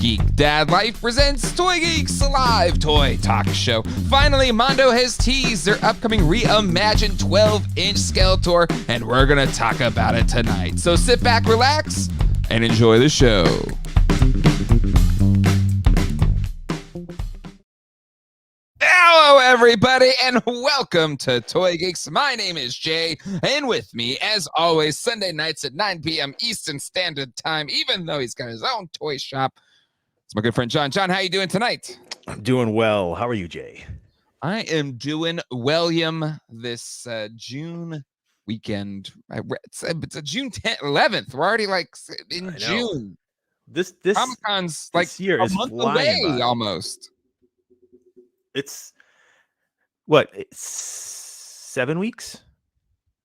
Geek Dad Life presents Toy Geeks, a live toy talk show. Finally, Mondo has teased their upcoming reimagined 12-inch Skeletor, and we're going to talk about it tonight. So sit back, relax, and enjoy the show. Hello, everybody, and welcome to Toy Geeks. My name is Jay, and with me, as always, Sunday nights at 9 p.m. Eastern Standard Time, even though he's got his own toy shop, it's my good friend John. John, how you doing tonight? I'm doing well. How are you, Jay? I am doing William this June weekend. It's a June 10th, 11th. We're already like in June. This Comic-Con's like year a is month flying away by. almost. It's what? It's 7 weeks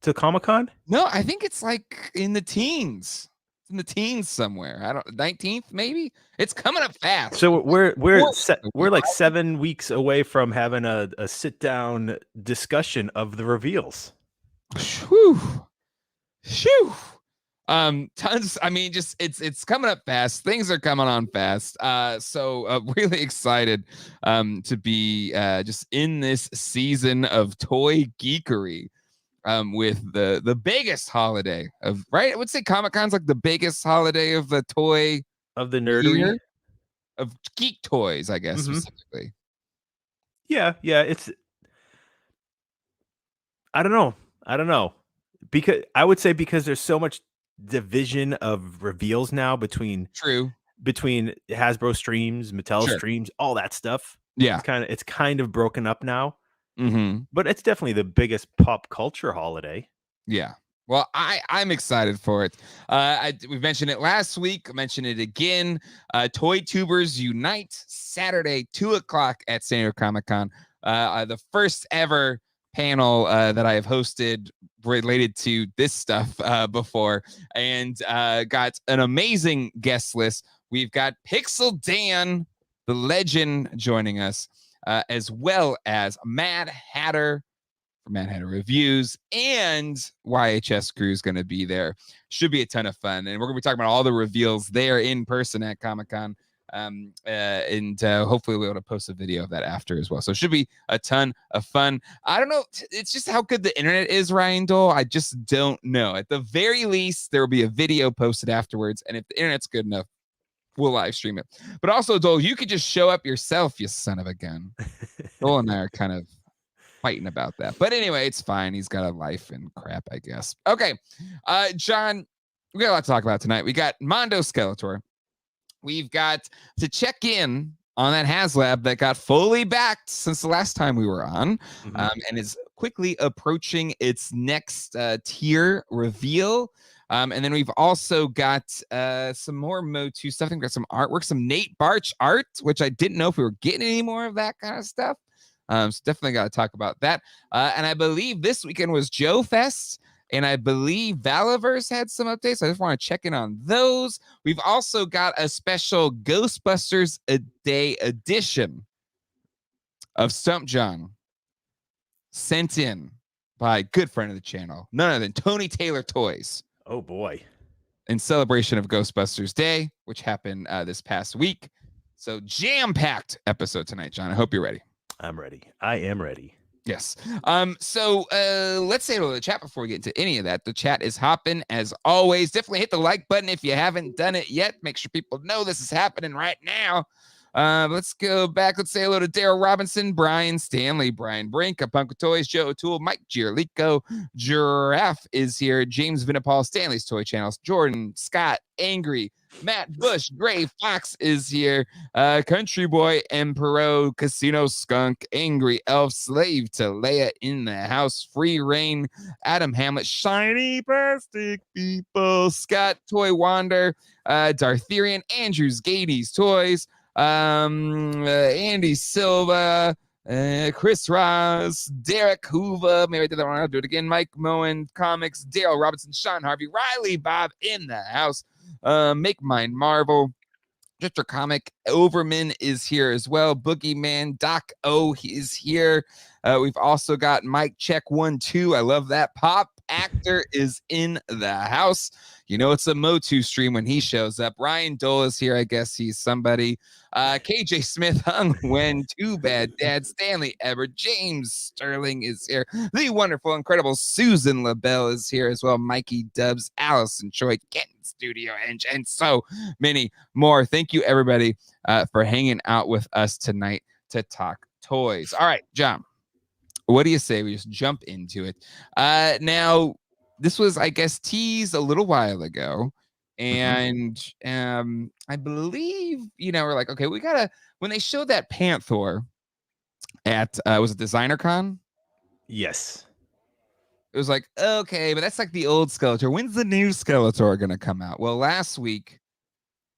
to Comic-Con? No, I think it's like in the teens. In the teens somewhere. I don't 19th maybe. It's coming up fast. So we're like 7 weeks away from having a sit down discussion of the reveals. Whew. Shoo. Tons. I mean, just it's coming up fast. Things are coming on fast. So really excited to be just in this season of toy geekery. With the biggest holiday of I would say Comic-Con's like the biggest holiday of the toy of the nerdery of geek toys, I guess specifically. Yeah, it's I don't know. Because I would say because there's so much division of reveals now between Hasbro streams, Mattel streams, all that stuff. Yeah, it's kind of broken up now. But it's definitely the biggest pop culture holiday. Yeah. Well, I'm excited for it. We mentioned it last week. I mentioned it again. Toy Tubers Unite, Saturday, 2:00 at San Diego Comic-Con. The first ever panel that I have hosted related to this stuff before, and got an amazing guest list. We've got Pixel Dan, the legend, joining us. As well as Mad Hatter for Mad Hatter Reviews, and YHS Crew is going to be there. Should be a ton of fun, and we're going to be talking about all the reveals there in person at Comic-Con, and hopefully we'll be able to post a video of that after as well. So it should be a ton of fun. I don't know. It's just how good the internet is, Ryan Dole. I just don't know. At the very least, there will be a video posted afterwards, and if the internet's good enough, we'll live stream it. But also, Dole, you could just show up yourself, you son of a gun. Dole and I are kind of fighting about that. But anyway, it's fine. He's got a life and crap, I guess. Okay. John, we got a lot to talk about tonight. We got Mondo Skeletor. We've got to check in on that HazLab that got fully backed since the last time we were on, and is quickly approaching its next tier reveal. And then we've also got some more Mo2 stuff. I think we've got some artwork, some Nate Barch art, which I didn't know if we were getting any more of that kind of stuff. So definitely got to talk about that. And I believe this weekend was Joefest, and I believe Valaverse had some updates. I just want to check in on those. We've also got a special Ghostbusters a Day edition of Stump John sent in by a good friend of the channel, none other than Tony Taylor Toys. Oh, boy. In celebration of Ghostbusters Day, which happened this past week. So jam-packed episode tonight, John. I hope you're ready. I'm ready. I am ready. Yes. So let's say hello to the chat before we get into any of that. The chat is hopping as always. Definitely hit the like button if you haven't done it yet. Make sure people know this is happening right now. Let's go back. Let's say hello to Daryl Robinson, Brian Stanley, Brian Brink, Punko Toys, Joe O'Toole, Mike Giorlico, Giraffe is here, James Vinipal, Stanley's Toy Channels, Jordan, Scott, Angry, Matt Bush, Gray Fox is here, Country Boy, Emperor, Casino Skunk, Angry Elf, Slave to Leia in the house, Free Reign, Adam Hamlet, Shiny Plastic People, Scott, Toy Wander, Dartherian, Andrews, Gades Toys, Andy Silva, Chris Ross, Derek Hoover, maybe I did that wrong, I'll do it again, Mike Moen, Comics, Dale Robinson, Sean Harvey, Riley Bob in the house, Make Mine Marvel, Jester Comic, Overman is here as well, Boogeyman, Doc O is here, we've also got Mike Check 1-2, I love that, Pop Actor is in the house, You know, it's a Motu stream when he shows up. Ryan Dole is here. I guess he's somebody. KJ Smith hung when Too Bad Dad Stanley Everett James Sterling is here. The wonderful, incredible Susan LaBelle is here as well. Mikey Dubs, Allison Choi, Kenton Studio Eng, and so many more. Thank you, everybody, for hanging out with us tonight to talk toys. All right, John, what do you say we just jump into it? Now, this was, I guess, teased a little while ago. And I believe, we're like, okay, we gotta, when they showed that Panther at, was it Designer Con? Yes. It was like, okay, but that's like the old Skeletor. When's the new Skeletor gonna come out? Well, last week,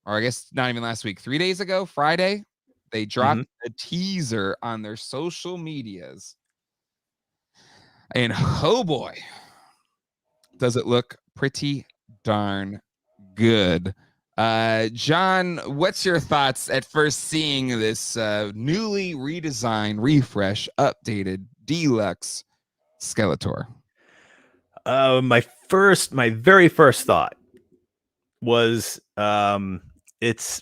or I guess not even last week, 3 days ago, Friday, they dropped a teaser on their social medias. And oh boy, does it look pretty darn good. John, what's your thoughts at first seeing this newly redesigned, refresh, updated, deluxe Skeletor? My very first thought was it's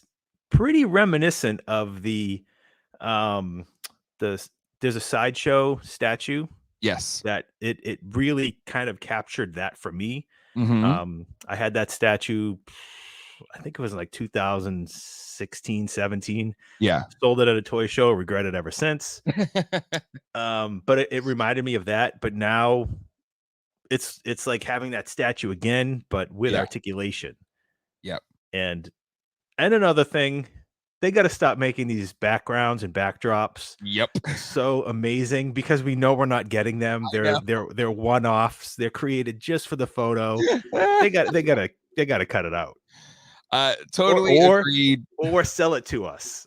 pretty reminiscent of the there's a sideshow statue. Yes. That it really kind of captured that for me. I had that statue, I think it was like 2016, 17. Yeah. Sold it at a toy show, regret it ever since. But it reminded me of that. But now it's like having that statue again, but with articulation. Yep. And another thing, they got to stop making these backgrounds and backdrops. Yep. So amazing, because we know we're not getting them. They're one-offs. They're created just for the photo. they gotta cut it out. Totally agreed. Or sell it to us.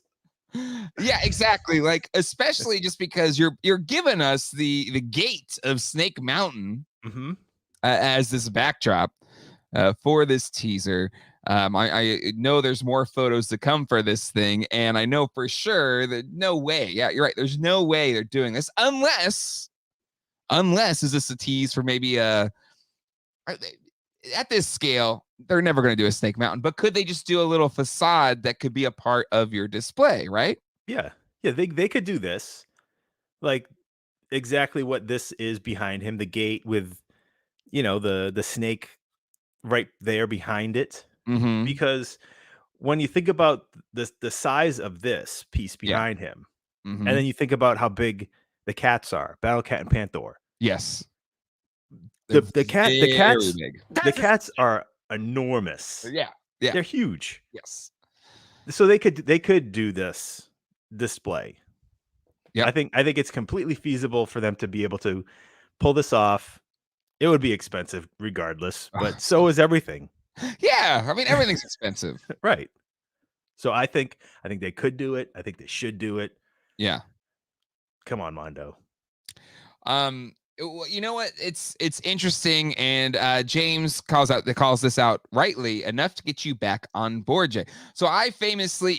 Yeah, exactly. Like, especially just because you're giving us the gate of Snake Mountain as this backdrop for this teaser. I know there's more photos to come for this thing, and I know for sure that no way. Yeah, you're right. There's no way they're doing this unless is this a tease for maybe at this scale, they're never going to do a Snake Mountain, but could they just do a little facade that could be a part of your display, right? Yeah. Yeah, they could do this. Like exactly what this is behind him, the gate with the snake right there behind it. Because when you think about the size of this piece behind him, and then you think about how big the cats are, Battle Cat and Panther. Yes. The cats are enormous. Yeah. They're huge. Yes. So they could do this display. Yeah. I think it's completely feasible for them to be able to pull this off. It would be expensive regardless, but so is everything. Yeah, I mean everything's expensive. Right. So I think they could do it. I think they should do it. Yeah. Come on, Mondo. You know what? It's interesting, and James calls this out rightly enough to get you back on board, Jay. So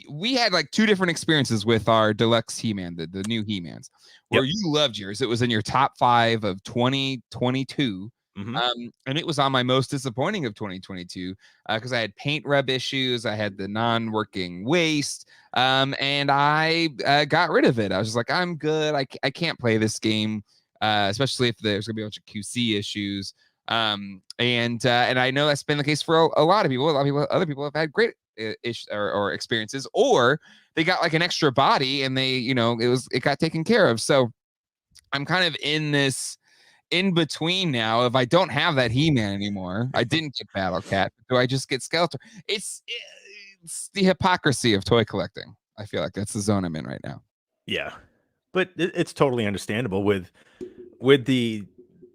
we had like two different experiences with our deluxe He-Man, the new He-Mans, where you loved yours. It was in your top 5 of 2022. And it was on my most disappointing of 2022 because I had paint rub issues, I had the non-working waist, and I got rid of it. I was just like, I'm good. I can't play this game, especially if there's gonna be a bunch of QC issues. And I know that's been the case for a lot of people. Other people have had great issues or experiences, or they got like an extra body and they, it got taken care of. So I'm kind of in this in between now. If I don't have that He-Man anymore, I didn't get Battle Cat. Do I just get Skeletor? It's the hypocrisy of toy collecting. I feel like that's the zone I'm in right now. Yeah, but it's totally understandable with the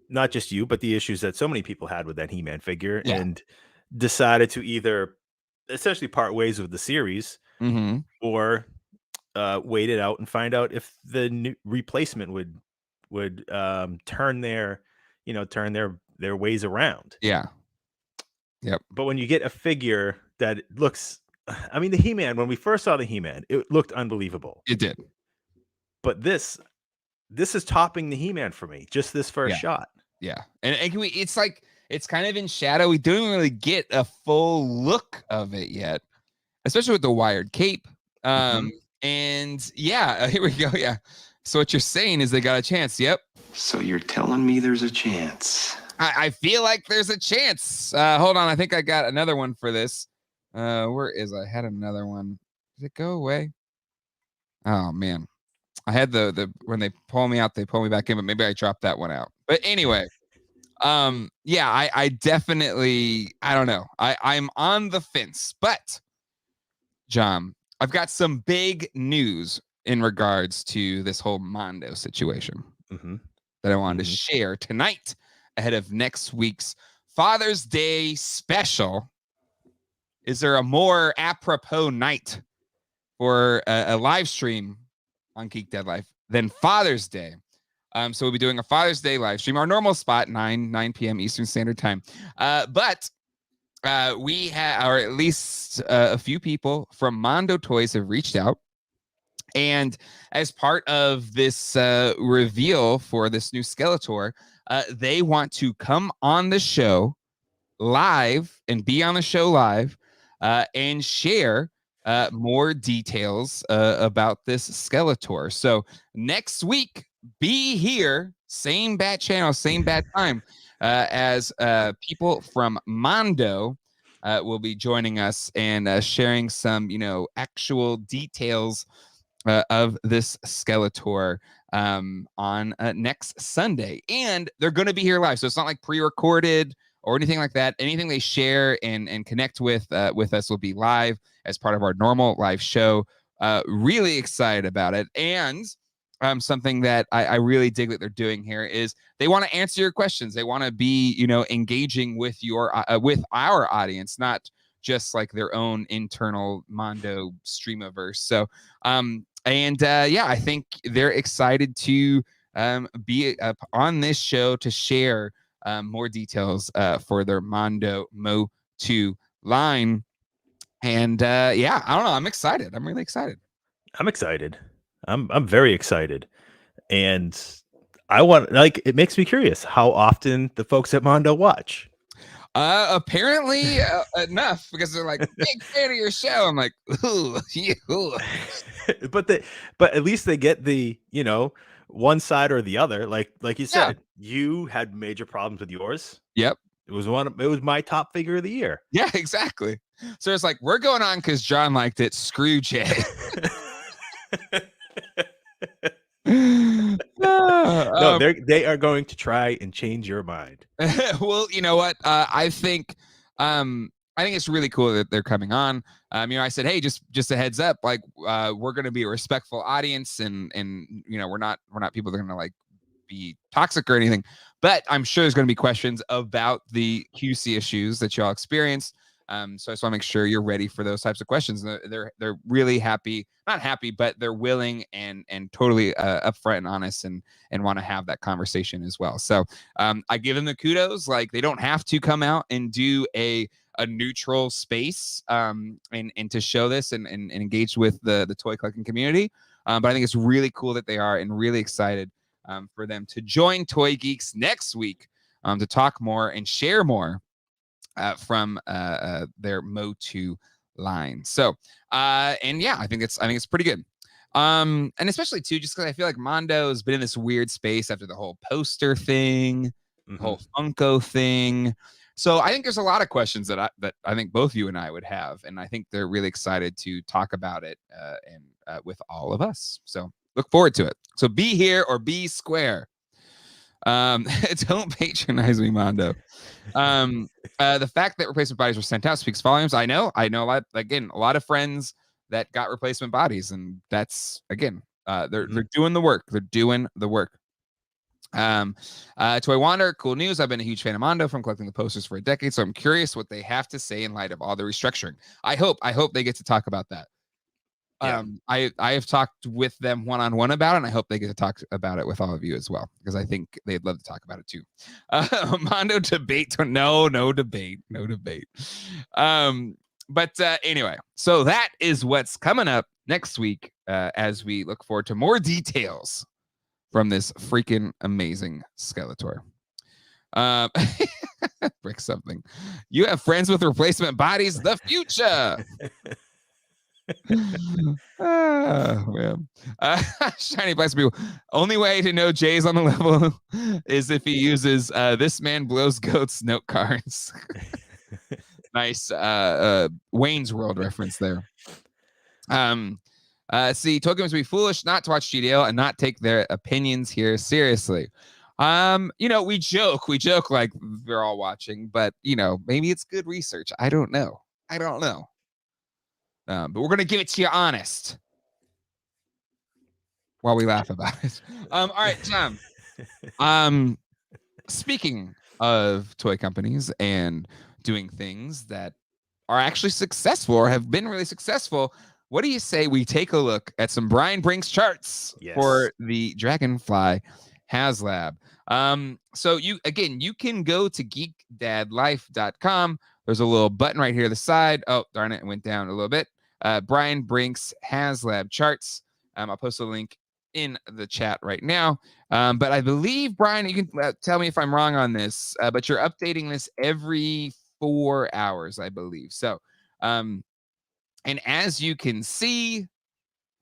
not just you, but the issues that so many people had with that He-Man figure, and decided to either essentially part ways with the series, or wait it out and find out if the new replacement would turn their ways around. Yeah. Yep. But when you get a figure that looks, I mean, the He-Man, when we first saw the He-Man, it looked unbelievable. It did. But this is topping the He-Man for me. Just this first shot. Yeah. And it's like, it's kind of in shadow. We don't really get a full look of it yet, especially with the wired cape. And yeah, here we go. Yeah. So what you're saying is they got a chance. Yep. So you're telling me there's a chance? I feel like there's a chance. Hold on. I think I got another one for this. Where is I had another one. Did it go away? Oh man. I had the when they pull me out, they pull me back in, but maybe I dropped that one out. But anyway, yeah, I definitely, I don't know. I'm on the fence, but John, I've got some big news in regards to this whole Mondo situation that I wanted to share tonight ahead of next week's Father's Day special. Is there a more apropos night for a live stream on Geek Dead Life than Father's Day? So we'll be doing a Father's Day live stream, our normal spot, 9 p.m. Eastern Standard Time. But we have, or at least a few people from Mondo Toys have reached out. And as part of this reveal for this new Skeletor, they want to come on the show live and be on the show live and share more details about this Skeletor. So next week, be here, same bat channel, same bat time, as people from Mondo will be joining us and sharing some, actual details of this Skeletor on next Sunday. And they're going to be here live, so it's not like pre-recorded or anything like that. Anything they share and connect with us will be live as part of our normal live show. Really excited about it. And something that I really dig that they're doing here is they want to answer your questions. They want to be, engaging with with our audience, not just like their own internal Mondo Streamiverse. So, yeah, I think they're excited to be on this show to share more details for their Mondo Mo 2 line. And yeah, I don't know. I'm excited. I'm really excited. I'm excited. I'm very excited. And I want, it makes me curious how often the folks at Mondo watch. Apparently enough, because they're like, big fan of your show. I'm like, ooh, ooh. but at least they get the, one side or the other. Like you said, you had major problems with yours. Yep. It was my top figure of the year. Yeah, exactly. So it's like, we're going on because John liked it. Screw Jay. No, they are going to try and change your mind. Well, you know what? I think it's really cool that they're coming on. I said, hey, just a heads up, like we're going to be a respectful audience, and we're not people that are going to like be toxic or anything, but I'm sure there's going to be questions about the QC issues that y'all experienced. So I just want to make sure you're ready for those types of questions. They're really not happy, but they're willing and totally upfront and honest and want to have that conversation as well. So I give them the kudos. Like, they don't have to come out and do a neutral space and to show this and engage with the toy collecting community. But I think it's really cool that they are, and really excited for them to join Toy Geeks next week to talk more and share more from their Mo 2 line. So and yeah, I think it's pretty good. And especially too, just because I feel like Mondo has been in this weird space after the whole poster thing, the whole Funko thing. So I think there's a lot of questions that I think both you and I would have, and I think they're really excited to talk about it and with all of us. So look forward to it. So be here or be square. Don't patronize me, Mondo. The fact that replacement bodies were sent out speaks volumes. I know a lot. Again, a lot of friends that got replacement bodies, and that's again, they're doing the work. They're doing the work. Toy Wander, cool news. I've been a huge fan of Mondo from collecting the posters for a decade, so I'm curious what they have to say in light of all the restructuring. I hope they get to talk about that. Yeah. I have talked with them one-on-one about it, and I hope they get to talk about it with all of you as well, because I think they'd love to talk about it too. Mondo debate, no debate. But anyway, so that is what's coming up next week as we look forward to more details from this freaking amazing Skeletor. Break something. You have friends with replacement bodies. The future. Man. Shiny Blast people. Only way to know Jay's on the level is if he uses this man blows goats note cards. Nice Wayne's World reference there. See, Tokyo must be foolish not to watch GDL and not take their opinions here seriously. We joke like we're all watching, but maybe it's good research. I don't know. But we're gonna give it to you honest while we laugh about it. All right, John. Speaking of toy companies and doing things that are actually successful or have been really successful, what do you say we take a look at some Brian Brinks charts for the Dragonfly HazLab? So you can go to geekdadlife.com. There's a little button right here to the side. Oh, darn it, went down a little bit. Brian Brinks HazLab charts. I'll post a link in the chat right now. But I believe, Brian, you can tell me if I'm wrong on this, but you're updating this every 4 hours, I believe. So, and as you can see,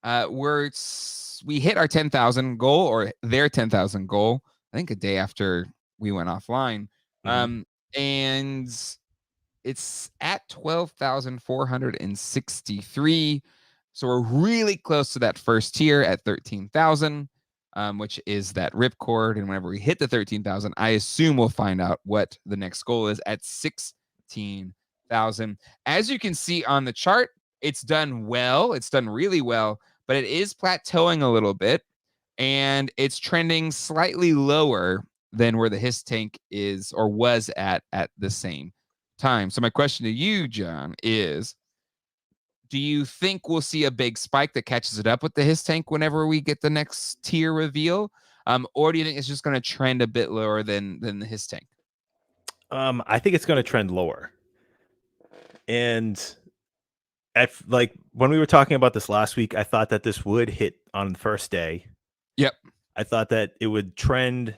we hit our 10,000 goal, or their 10,000 goal, I think a day after we went offline. And it's at 12,463. So we're really close to that first tier at 13,000, which is that ripcord. And whenever we hit the 13,000, I assume we'll find out what the next goal is at 16,000. As you can see on the chart, it's done well. It's done really well, but it is plateauing a little bit, and it's trending slightly lower than where the Hiss tank is or was at the same time. So my question to you, John, is do you think we'll see a big spike that catches it up with the Hiss tank whenever we get the next tier reveal? Or do you think it's just going to trend a bit lower than the Hiss tank? I think it's going to trend lower. And like when we were talking about this last week, I thought that this would hit on the first day. Yep. I thought that it would trend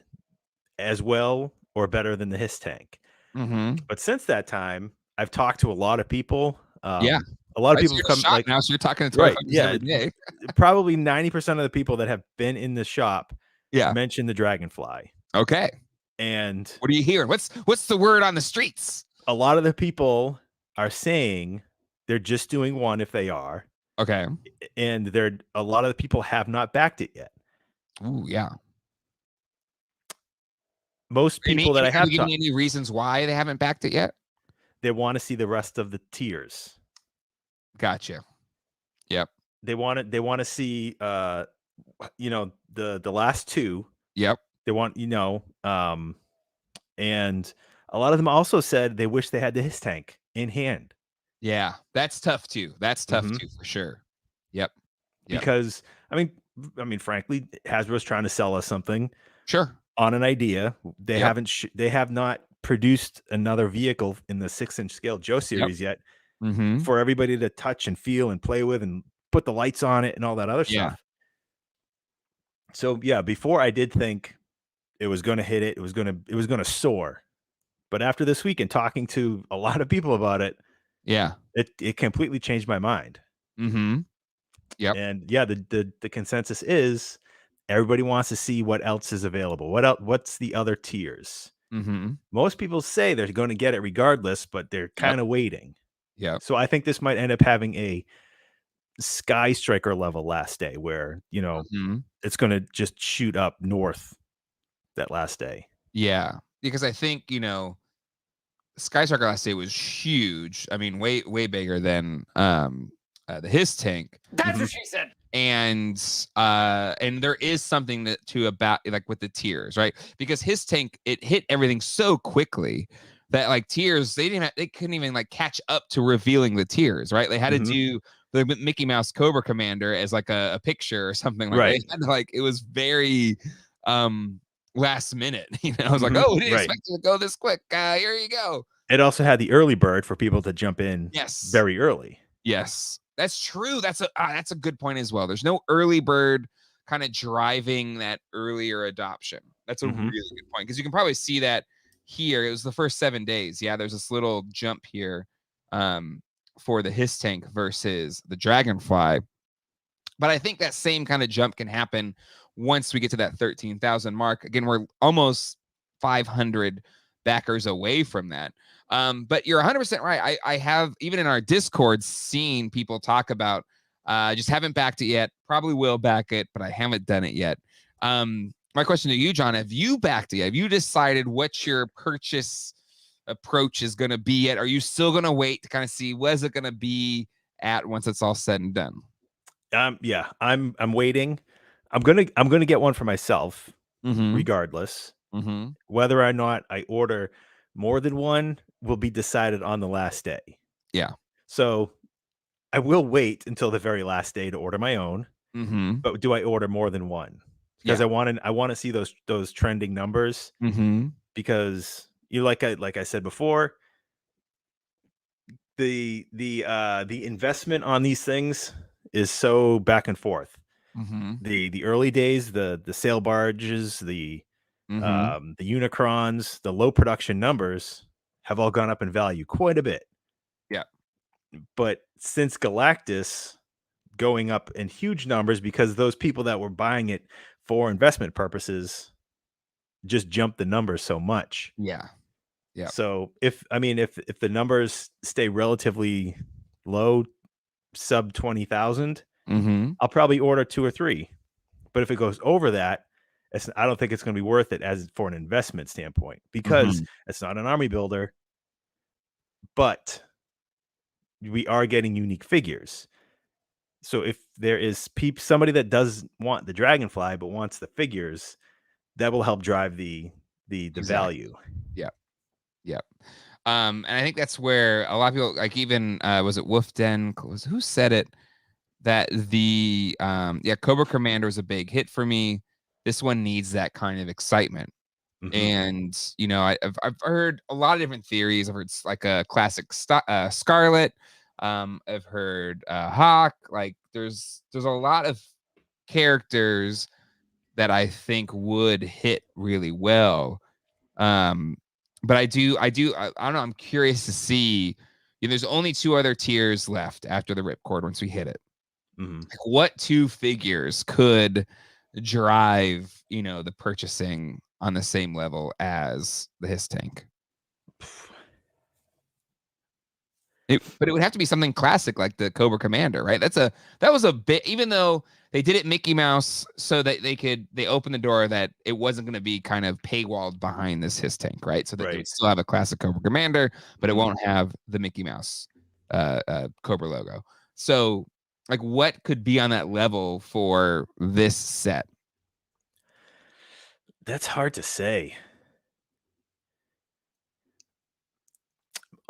as well or better than the Hiss tank. But since that time, I've talked to a lot of people. A lot of people have come like now, so you're talking to every day. Probably 90% of the people that have been in the shop mention the Dragonfly. Okay. And what are you hearing? What's the word on the streets? A lot of the people are saying they're just doing one if they are. Okay. And a lot of the people have not backed it yet. Ooh, yeah. Most people that I have given any reasons why they haven't backed it yet? They want to see the rest of the tiers. Gotcha. Yep. They want to see the last two. Yep. They want and a lot of them also said they wish they had the Hiss tank in hand. Yeah, that's tough too. That's tough too, for sure. Yep. Because I mean, frankly, Hasbro's trying to sell us something. Sure. On an idea. They they have not produced another vehicle in the 6-inch scale Joe series yet for everybody to touch and feel and play with and put the lights on it and all that other stuff. So yeah, before I did think it was going to hit it. It was going to soar. But after this week and talking to a lot of people about it, it completely changed my mind. Yep. And yeah, the consensus is everybody wants to see what else is available. What's the other tiers? Most people say they're going to get it regardless, but they're kind of waiting. Yeah. So I think this might end up having a Sky Striker level last day where, it's going to just shoot up north that last day. Yeah. Because I think, Sky Striker last day was huge. I mean, way, way bigger than the Hiss tank. That's what she said. And there is something about like with the tiers, right? Because Hiss tank, it hit everything so quickly that like tiers, they couldn't even like catch up to revealing the tiers, right? They had to do the Mickey Mouse Cobra Commander as like a picture or something like that. It was very last minute. I was like, oh, we didn't expect it to go this quick. Here you go. It also had the early bird for people to jump in very early. Yes, that's true. That's a good point as well. There's no early bird kind of driving that earlier adoption. That's a really good point because you can probably see that here. It was the first 7 days. Yeah, there's this little jump here for the Hiss tank versus the Dragonfly. But I think that same kind of jump can happen once we get to that 13,000 mark. Again, we're almost 500 backers away from that. But you're 100% right. I have, even in our Discord, seen people talk about just haven't backed it yet. Probably will back it, but I haven't done it yet. My question to you, John, have you backed it? Have you decided what your purchase approach is going to be yet? Are you still going to wait to kind of see what is it going to be at once it's all said and done? Yeah, I'm waiting. I'm gonna get one for myself, regardless. Whether or not I order more than one will be decided on the last day. Yeah. So I will wait until the very last day to order my own. But do I order more than one? Because I want to see those trending numbers. Because like I said before, the investment on these things is so back and forth. The early days, the sail barges, the Unicrons, the low production numbers have all gone up in value quite a bit. Yeah. But since Galactus going up in huge numbers, because those people that were buying it for investment purposes just jumped the numbers so much. Yeah. Yeah. So if the numbers stay relatively low, sub 20,000, I'll probably order 2 or 3. But if it goes over that, I don't think it's going to be worth it as for an investment standpoint, because it's not an army builder, but we are getting unique figures. So if there is somebody that does want the Dragonfly but wants the figures, that will help drive the value. Yeah. Yeah. And I think that's where a lot of people, like, even was it Wolf Den? Who said it? That the Cobra Commander is a big hit for me. This one needs that kind of excitement. And I've heard a lot of different theories. I've heard like a classic Scarlet. I've heard Hawk. Like there's a lot of characters that I think would hit really well. But I don't know. I'm curious to see. There's only 2 other tiers left after the ripcord once we hit it. Like, what 2 figures could drive the purchasing on the same level as the Hiss tank? But it would have to be something classic like the Cobra Commander, right? That was a bit, even though they did it Mickey Mouse so that they opened the door that it wasn't going to be kind of paywalled behind this Hiss tank, right? So that they would still have a classic Cobra Commander, but it won't have the Mickey Mouse Cobra logo. So like, what could be on that level for this set? That's hard to say.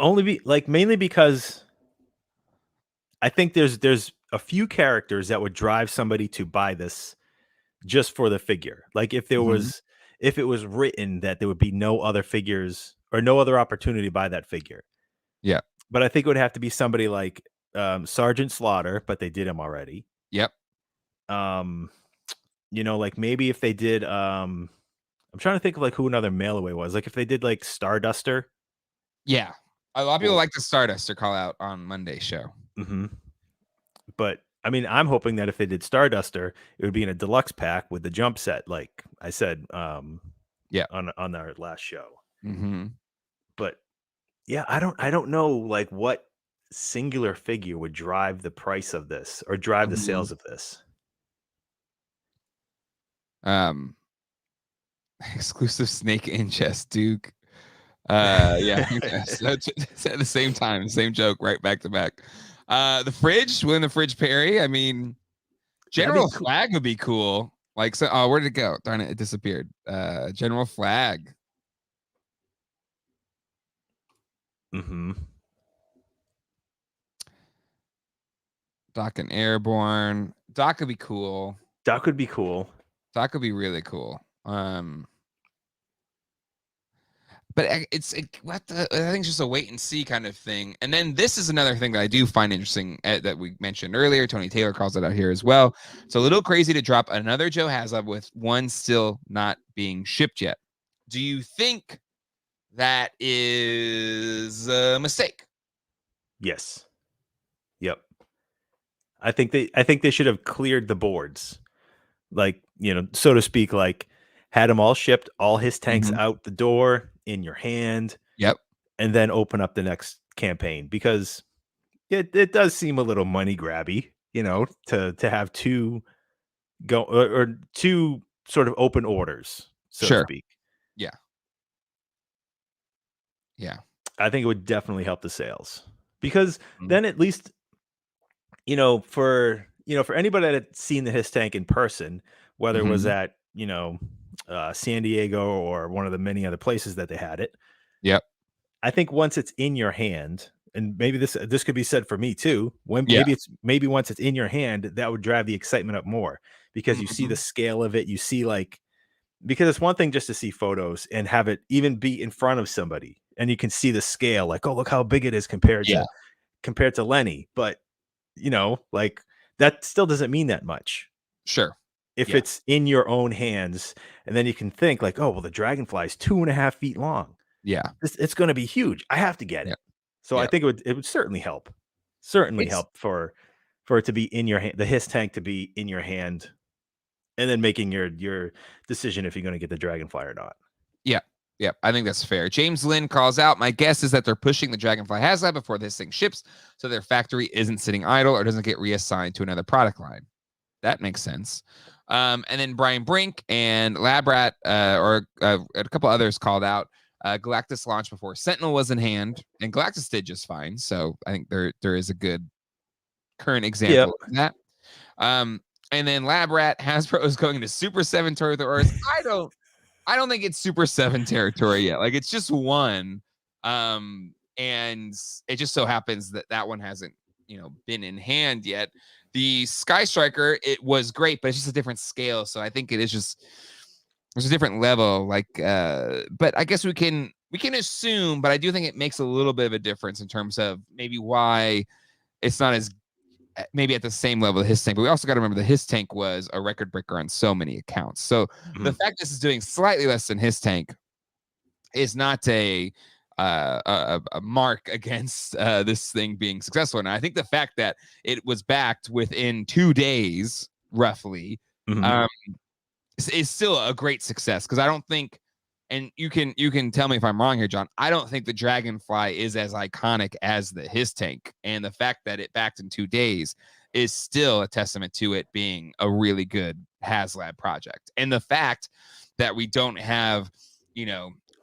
Mainly because I think there's a few characters that would drive somebody to buy this just for the figure. Like if it was written that there would be no other figures or no other opportunity to buy that figure. Yeah. But I think it would have to be somebody like Sergeant Slaughter, but they did him already. Yep. Like maybe if they did I'm trying to think of like who another mail away was. Like if they did like Starduster. Yeah. A lot of people like the Starduster call out on Monday's show. But I mean, I'm hoping that if they did Starduster, it would be in a deluxe pack with the jump set, like I said, on our last show. But yeah, I don't know like what singular figure would drive the price of this or drive the sales of this. Exclusive Snake in chest Duke. Yeah. So at the same time, same joke, right back to back. The fridge, win the fridge Perry. I mean, General Flag would be cool. Like, so, where did it go? Darn it, it disappeared. General Flag. Doc and Airborne. Doc would be cool. Doc would be cool. Doc would be really cool. But I think it's just a wait and see kind of thing. And then this is another thing that I do find interesting that we mentioned earlier. Tony Taylor calls it out here as well. It's a little crazy to drop another Joe HazLab with one still not being shipped yet. Do you think that is a mistake. Yes. Yep. I think they should have cleared the boards, like, so to speak, like had them all shipped, all his tanks out the door in your hand. Yep. And then open up the next campaign, because it does seem a little money grabby, to have two go or two sort of open orders, so to speak. Yeah. Yeah. I think it would definitely help the sales, because then at least, for anybody that had seen the his tank in person, whether it was at, San Diego or one of the many other places that they had it. Yep. I think once it's in your hand, and maybe this could be said for me too, maybe once it's in your hand, that would drive the excitement up more, because you see the scale of it. You see, like, because it's one thing just to see photos and have it even be in front of somebody, and you can see the scale, like, oh, look how big it is compared to Lenny. But like, that still doesn't mean that much. Sure. If it's in your own hands, and then you can think like, oh, well, the Dragonfly is 2.5 feet long. Yeah. It's going to be huge. I have to get it. So I think it would certainly help. Help for it to be in your hand, the his tank to be in your hand, and then making your decision if you're going to get the Dragonfly or not. Yeah. Yeah, I think that's fair. James Lynn calls out, my guess is that they're pushing the Dragonfly HazLab before this thing ships, so their factory isn't sitting idle or doesn't get reassigned to another product line. That makes sense. And then Brian Brink and Labrat, or a couple others called out, Galactus launched before Sentinel was in hand, and Galactus did just fine. So I think there is a good current example of that. And then Labrat, Hasbro is going to Super 7 territory. I don't think it's Super 7 territory yet. Like, it's just one. And it just so happens that one hasn't, been in hand yet. The Sky Striker, it was great, but it's just a different scale. So I think it is just, there's a different level. Like, but I guess we can assume, but I do think it makes a little bit of a difference in terms of maybe why it's not as maybe at the same level of his tank. But we also got to remember that his tank was a record breaker on so many accounts. So the fact this is doing slightly less than his tank is not a mark against this thing being successful. And I think the fact that it was backed within 2 days, roughly, is still a great success. Because I don't think, and you can tell me if I'm wrong here, John, I don't think the Dragonfly is as iconic as the his tank. And the fact that it backed in 2 days is still a testament to it being a really good HazLab project. And the fact that we don't have,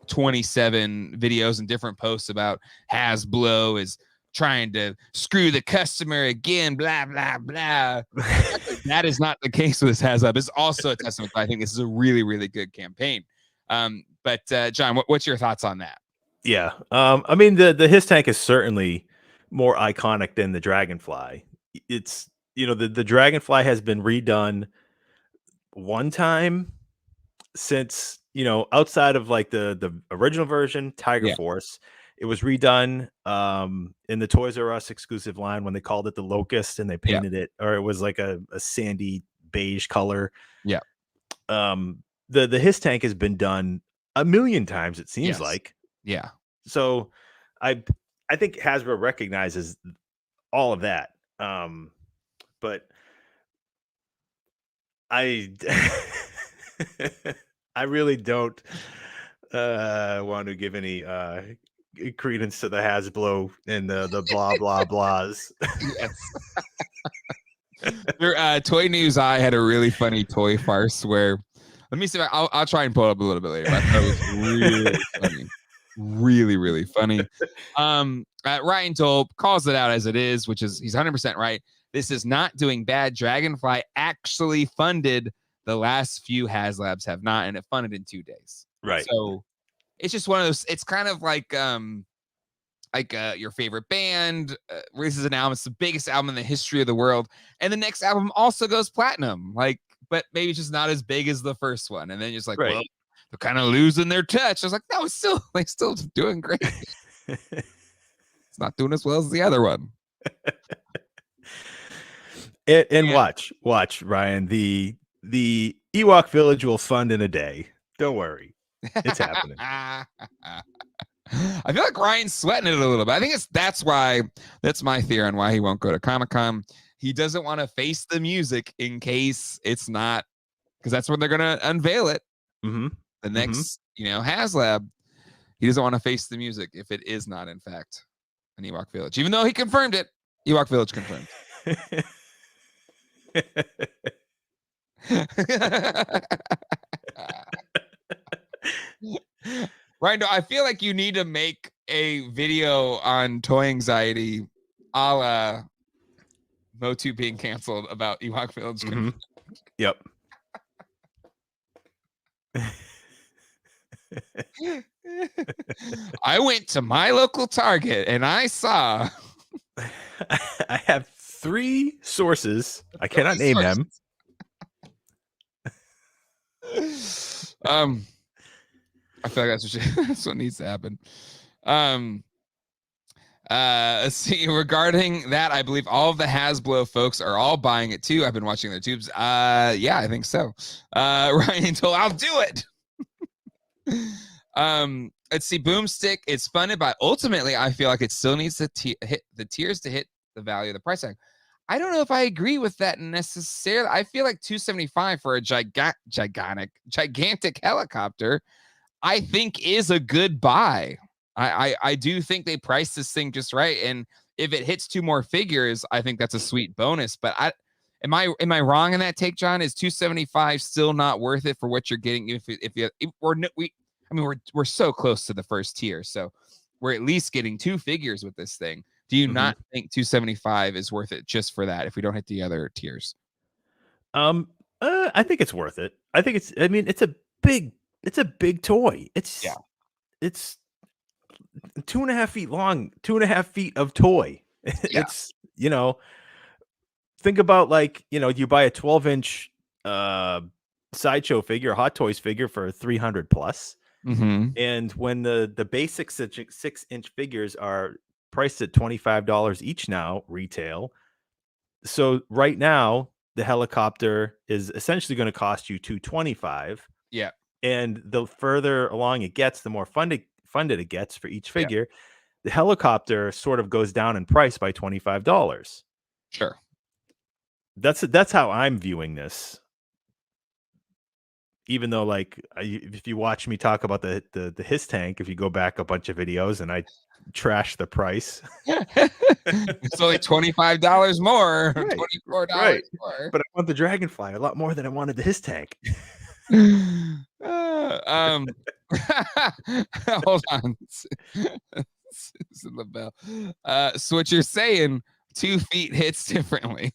27 videos and different posts about Hasbro is trying to screw the customer again, blah, blah, blah. That is not the case with this HazLab. It's also a testament. I think this is a really, really good campaign. But John, what's your thoughts on that? Yeah. I mean, the his tank is certainly more iconic than the Dragonfly. It's, the Dragonfly has been redone one time since, outside of like the original version, Tiger Force. It was redone in the Toys R Us exclusive line when they called it the Locust, and they painted it, or it was like a sandy beige color. Yeah. The his tank has been done a million times, it seems like. Yeah. So I think Hasbro recognizes all of that. But I really don't want to give any credence to the Hasbro and the blah blah blahs. Toy News I had a really funny toy farce where, let me see if I'll try and pull it up a little bit later. I thought it was really funny. Really, really funny. Ryan Dolp calls it out as it is, which is, he's 100% right. This is not doing bad. Dragonfly actually funded. The last few HazLabs have not, and it funded in 2 days. Right. So it's just one of those, it's kind of like your favorite band releases an album. It's the biggest album in the history of the world. And the next album also goes platinum. Like, but maybe just not as big as the first one. And then you're just like, well, they're kind of losing their touch. I was like, no, it's still doing great. It's not doing as well as the other one. And watch, Ryan. The Ewok Village will fund in a day. Don't worry. It's happening. I feel like Ryan's sweating it a little bit. I think that's my theory on why he won't go to Comic-Con. He doesn't want to face the music in case it's not, because that's when they're going to unveil it. Mm-hmm. The next, HazLab. He doesn't want to face the music if it is not, in fact, an Ewok Village. Even though he confirmed it, Ewok Village confirmed. Ryan, I feel like you need to make a video on toy anxiety, a la Motu being canceled about Ewok Village. Mm-hmm. Yep. I went to my local Target and I saw. I have 3 sources. I cannot name them. I feel like that's what needs to happen. Let's see. Regarding that, I believe all of the Hasbro folks are all buying it too. I've been watching their tubes. Yeah, I think so. Ryan told I'll do it. Let's see. Boomstick. It's funded by. Ultimately, I feel like it still needs to hit the tiers to hit the value of the price tag. I don't know if I agree with that necessarily. I feel like $275 for a gigantic helicopter, I think is a good buy. I do think they priced this thing just right, and if it hits 2 more figures, I think that's a sweet bonus. But am I wrong in that take, John? Is $275 still not worth it for what you're getting? We're so close to the first tier, so we're at least getting 2 figures with this thing. Do you not think $275 is worth it just for that if we don't hit the other tiers? I think it's worth it. I think it's a big toy. It's 2.5 feet long, 2.5 feet of toy. Yeah. It's, think about you buy a 12-inch Sideshow figure, a Hot Toys figure for $300 plus. Mm-hmm. And when the basic 6-inch figures are priced at $25 each now, retail. So right now, the helicopter is essentially going to cost you $225. Yeah. And the further along it gets, the more funded it gets for each figure. Yeah. The helicopter sort of goes down in price by $25. Sure. That's how I'm viewing this. Even though, if you watch me talk about the Hiss tank, if you go back a bunch of videos and I trash the price, it's only $25 more, right. $24 right. more. But I want the Dragonfly a lot more than I wanted the Hiss tank. Hold on. Susan LaBelle. So what you're saying, 2 feet hits differently.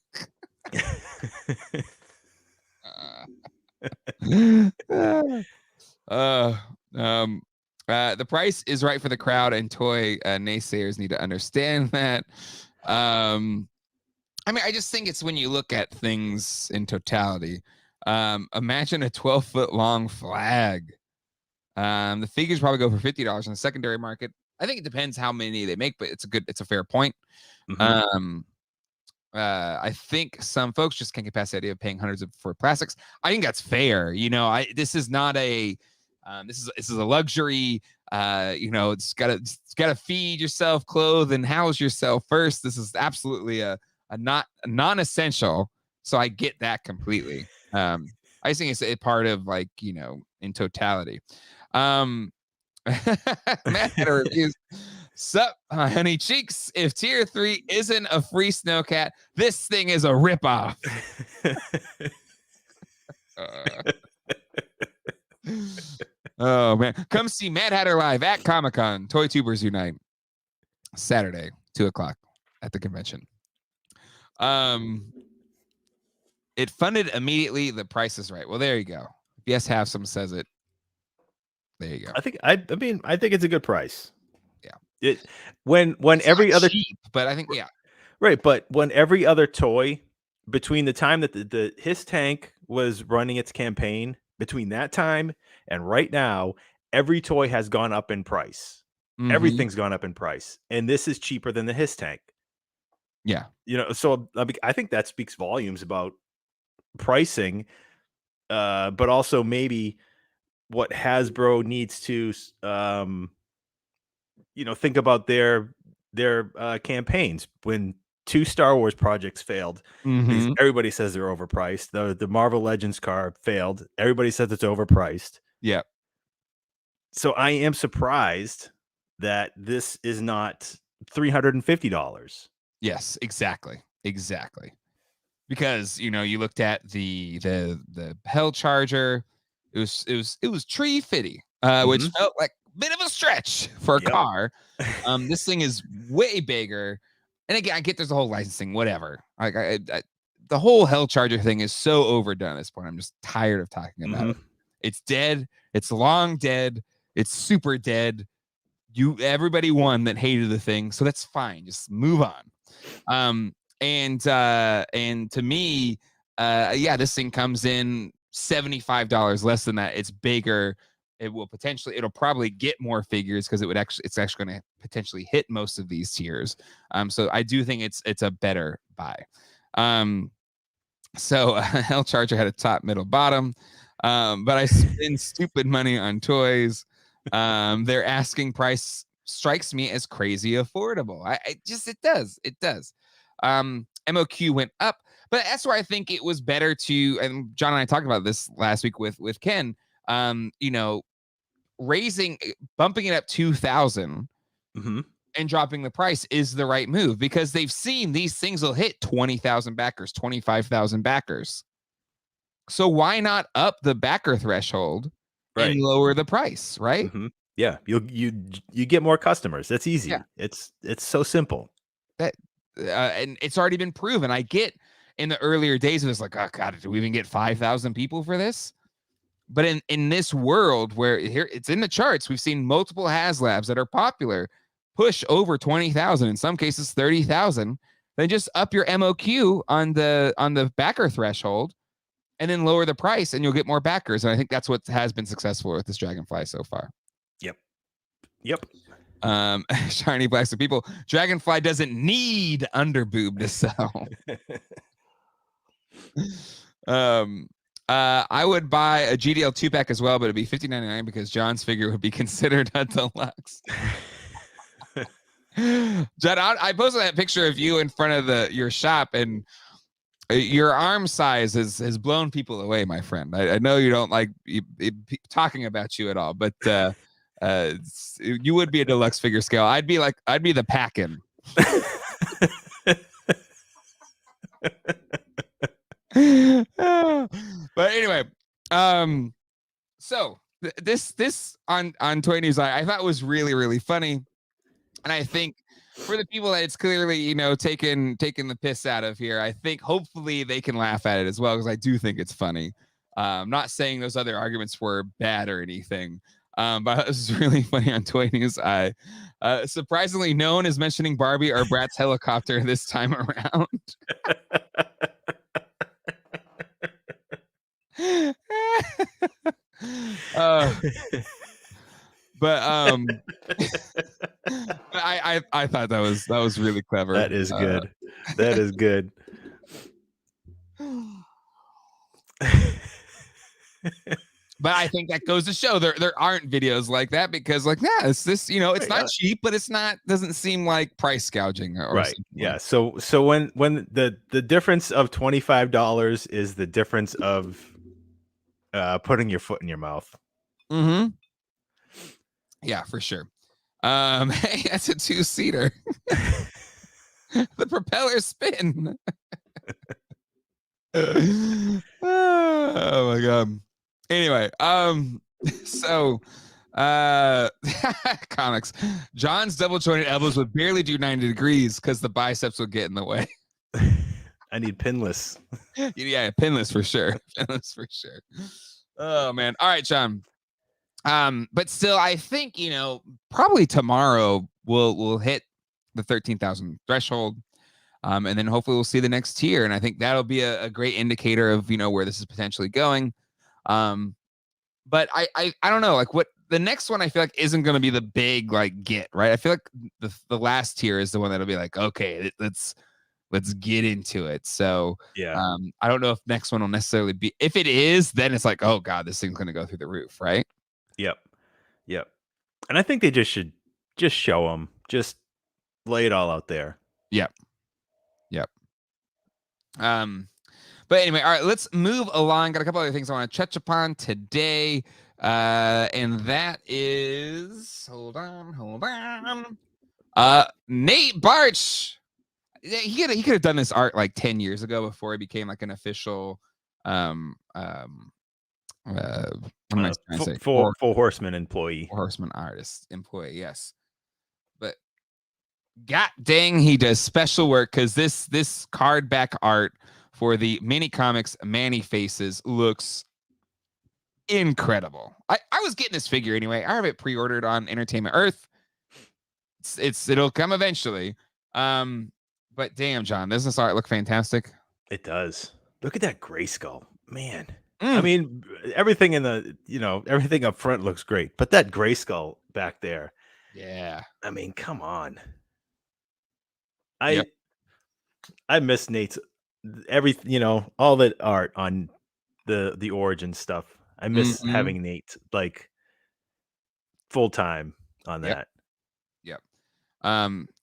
The price is right for the crowd, and toy naysayers need to understand that. I just think it's when you look at things in totality. Imagine a 12-foot long flag. The figures probably go for $50 in the secondary market. I think it depends how many they make, but it's a fair point. Mm-hmm. I think some folks just can't get past the idea of paying hundreds for plastics. I think that's fair. This is not a this is a luxury. It's gotta feed yourself, clothe, and house yourself first. This is absolutely a non-essential. So I get that completely. I just think it's a part of in totality. Matt had a review. Sup, honey cheeks. If tier 3 isn't a free snowcat, this thing is a ripoff. Oh man, come see Mad Hatter live at Comic-Con. Toy Tubers Unite, Saturday, 2:00 at the convention. It funded immediately. The price is right. Well, there you go. Yes, have some says it. There you go. I think it's a good price. Yeah. When every other cheap, but I think right. But when every other toy, between the time that the Hiss tank was running its campaign, between that time and right now, every toy has gone up in price. Mm-hmm. Everything's gone up in price, and this is cheaper than the Hiss tank. Yeah. So I think that speaks volumes about pricing, but also maybe what Hasbro needs to think about their campaigns when 2 Star Wars projects failed. Mhm. Everybody says they're overpriced. The Marvel Legends car failed. Everybody says it's overpriced. Yeah. So I am surprised that this is not $350. Yes, exactly. Exactly. Because, you looked at the Hell Charger, it was tree fitty, which felt like a bit of a stretch for a car. This thing is way bigger. And again, I get there's a whole licensing, whatever. Like the whole Hell Charger thing is so overdone at this point. I'm just tired of talking about it. It's dead. It's long dead. It's super dead. Everybody won that hated the thing, so that's fine. Just move on. And to me, this thing comes in $75 less than that. It's bigger. It'll probably get more figures because it's actually going to potentially hit most of these tiers. So I do think it's a better buy. So Hell Charger had a top, middle, bottom. But I spend stupid money on toys. Their asking price strikes me as crazy affordable. It does. MOQ went up, but that's where I think it was better to, and John and I talked about this last week with Ken, bumping it up 2,000 and dropping the price is the right move because they've seen these things will hit 20,000 backers, 25,000 backers. So why not up the backer threshold and lower the price, right? Yeah, you get more customers. That's easy. Yeah. It's so simple. And it's already been proven. I get in the earlier days, it was like, oh God, do we even get 5,000 people for this? But in this world where it's in the charts, we've seen multiple HazLabs that are popular push over 20,000, in some cases 30,000. Then just up your MOQ on the backer threshold and then lower the price and you'll get more backers. And I think that's what has been successful with this Dragonfly so far. Yep. Shiny Blacks to people. Dragonfly doesn't need underboob to sell. I would buy a GDL 2-pack as well, but it'd be $50.99 because John's figure would be considered a deluxe. John, I posted that picture of you in front of your shop, and your arm size has blown people away, my friend. I know you don't like talking about you at all, but you would be a deluxe figure scale. I'd be the pack-in. But anyway, so this on Toy News I thought was really, really funny, and I think for the people that it's clearly taking the piss out of here, I think hopefully they can laugh at it as well because I do think it's funny. I'm not saying those other arguments were bad or anything. But this is really funny on Toy News. Surprisingly, no one is mentioning Barbie or Bratz helicopter this time around. But I thought that was really clever. That is good. That is good. But I think that goes to show there aren't videos like that because it's this, it's not cheap, but doesn't seem like price gouging or right. Yeah. So when the difference of $25 is the difference of putting your foot in your mouth. Yeah, for sure. Hey, that's a 2-seater. The propeller spin. Oh my God. Anyway, so comics. John's double jointed elbows would barely do 90 degrees because the biceps would get in the way. I need pinless. Yeah, pinless for sure. Pinless for sure. Oh man. All right, John. But still, I think probably tomorrow we'll hit the 13,000 threshold. And then hopefully we'll see the next tier. And I think that'll be a great indicator of where this is potentially going. But I don't know, what the next one I feel like isn't going to be the big get, right? I feel like the last tier is the one that'll be like, okay, let's get into it. So yeah, I don't know if next one will necessarily be, if it is, then it's like, oh God, this thing's going to go through the roof, right? Yep. And I think they just should just show them. Just lay it all out there. Yep. But anyway, all right, let's move along. Got a couple other things I want to touch upon today. And that is hold on. Nate Barch. He could have done this art like 10 years ago before he became like an official Full Horseman employee. Full Horseman artist employee, yes. But god dang, he does special work because this card back art for the mini comics Manny Faces looks incredible. I was getting this figure anyway. I have it pre-ordered on Entertainment Earth. It'll come eventually. But damn, John, doesn't this art look fantastic? It does. Look at that gray skull, man. I mean, everything in the everything up front looks great, but that gray skull back there, yeah. I mean, come on. I miss Nate's all that art on the origin stuff. I miss having Nate like full time on that. Yep.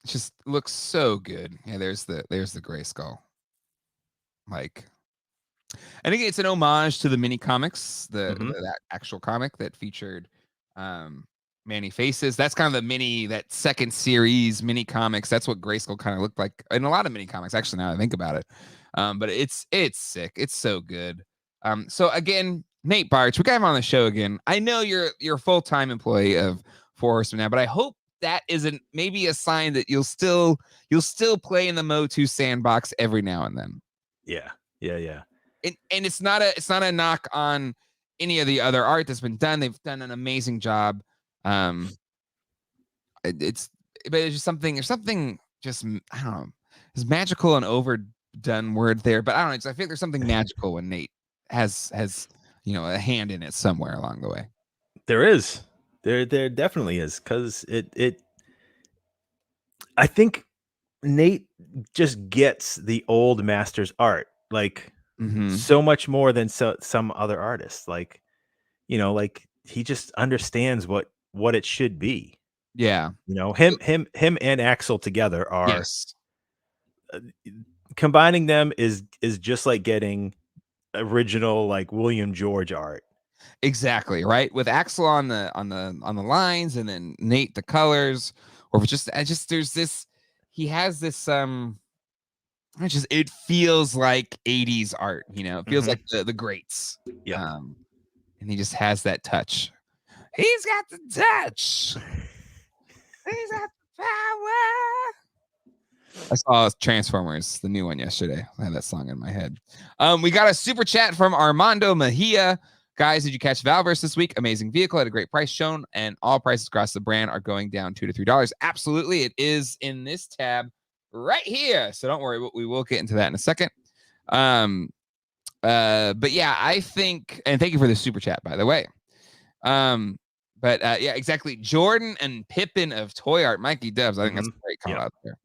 Just looks so good. Yeah, there's the gray skull. Like, I think it's an homage to the mini comics, that actual comic that featured Manny Faces. That's kind of that second series mini comics. That's what Grayskull kind of looked like in a lot of mini comics, actually, now that I think about it. But it's sick. It's so good. So again, Nate Barch, we got him on the show again. I know you're a full-time employee of Four Horsemen now, but I hope that isn't maybe a sign that you'll still play in the Motu sandbox every now and then. Yeah. And it's not a knock on any of the other art that's been done. They've done an amazing job. It's just something. There's something just I don't know. It's magical and overdone word there, but I don't know. I feel there's something magical when Nate has a hand in it somewhere along the way. There is. There definitely is, because I think Nate just gets the old masters art like so much more than some other artists. Like, like he just understands what it should be. Yeah. Him and Axel together are combining them is just like getting original like William George art. Exactly, right? With Axel on the lines and then Nate the colors, or just there's this, he has this it feels like 80s art, it feels like the greats. Yeah. And he just has that touch. He's got the touch. He's got the power. I saw Transformers, the new one, yesterday. I had that song in my head. We got a super chat from Armando Mejia. Guys, did you catch Valaverse this week? Amazing vehicle at a great price shown, and all prices across the brand are going down $2 to $3. Absolutely, it is in this tab right here. So don't worry, we will get into that in a second. But yeah, I think, and thank you for the super chat, by the way. But yeah, exactly. Jordan and Pippin of Toy Art, Mikey Dubs. I think that's a great call out there.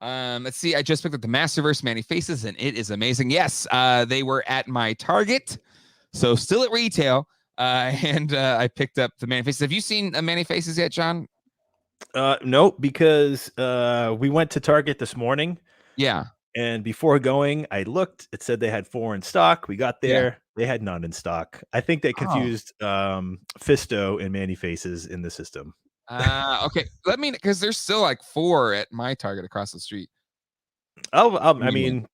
Let's see. I just picked up the Masterverse Manny Faces, and it is amazing. Yes, they were at my Target, so still at retail. And I picked up the Manny Faces. Have you seen Manny Faces yet, John? No, because we went to Target this morning. Yeah. And before going, I looked. It said they had 4 in stock. We got there. Yeah. They had none in stock. I think they confused Fisto and Manny Faces in the system. Okay. Because there's still like 4 at my Target across the street. I mean,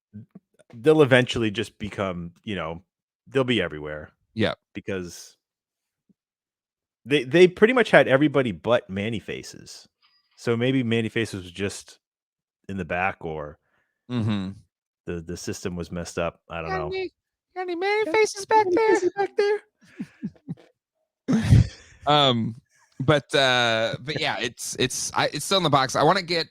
they'll eventually just become, they'll be everywhere. Yeah. Because they pretty much had everybody but Manny Faces. So maybe Manny Faces was just in the back, or the system was messed up. I don't know. Got any Manny Faces back there? But yeah, it's still in the box. I want to get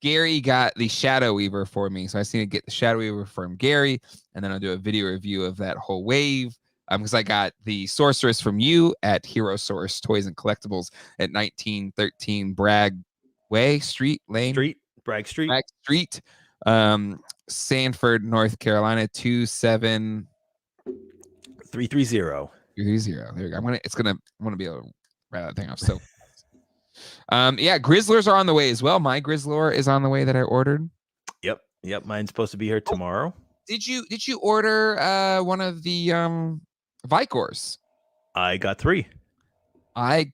Gary got the Shadow Weaver for me, so I just need to get the Shadow Weaver from Gary, and then I'll do a video review of that whole wave. Because I got the Sorceress from you at Hero Source Toys and Collectibles at 1913 Bragg Street, Sanford, North Carolina 27330. 330. There we go. I'm gonna be able to Right, that thing off so fast. Yeah, Grizzlers are on the way as well. My Grizzlor is on the way that I ordered. Yep. Mine's supposed to be here tomorrow. Did you order one of the Vicors? I got 3. I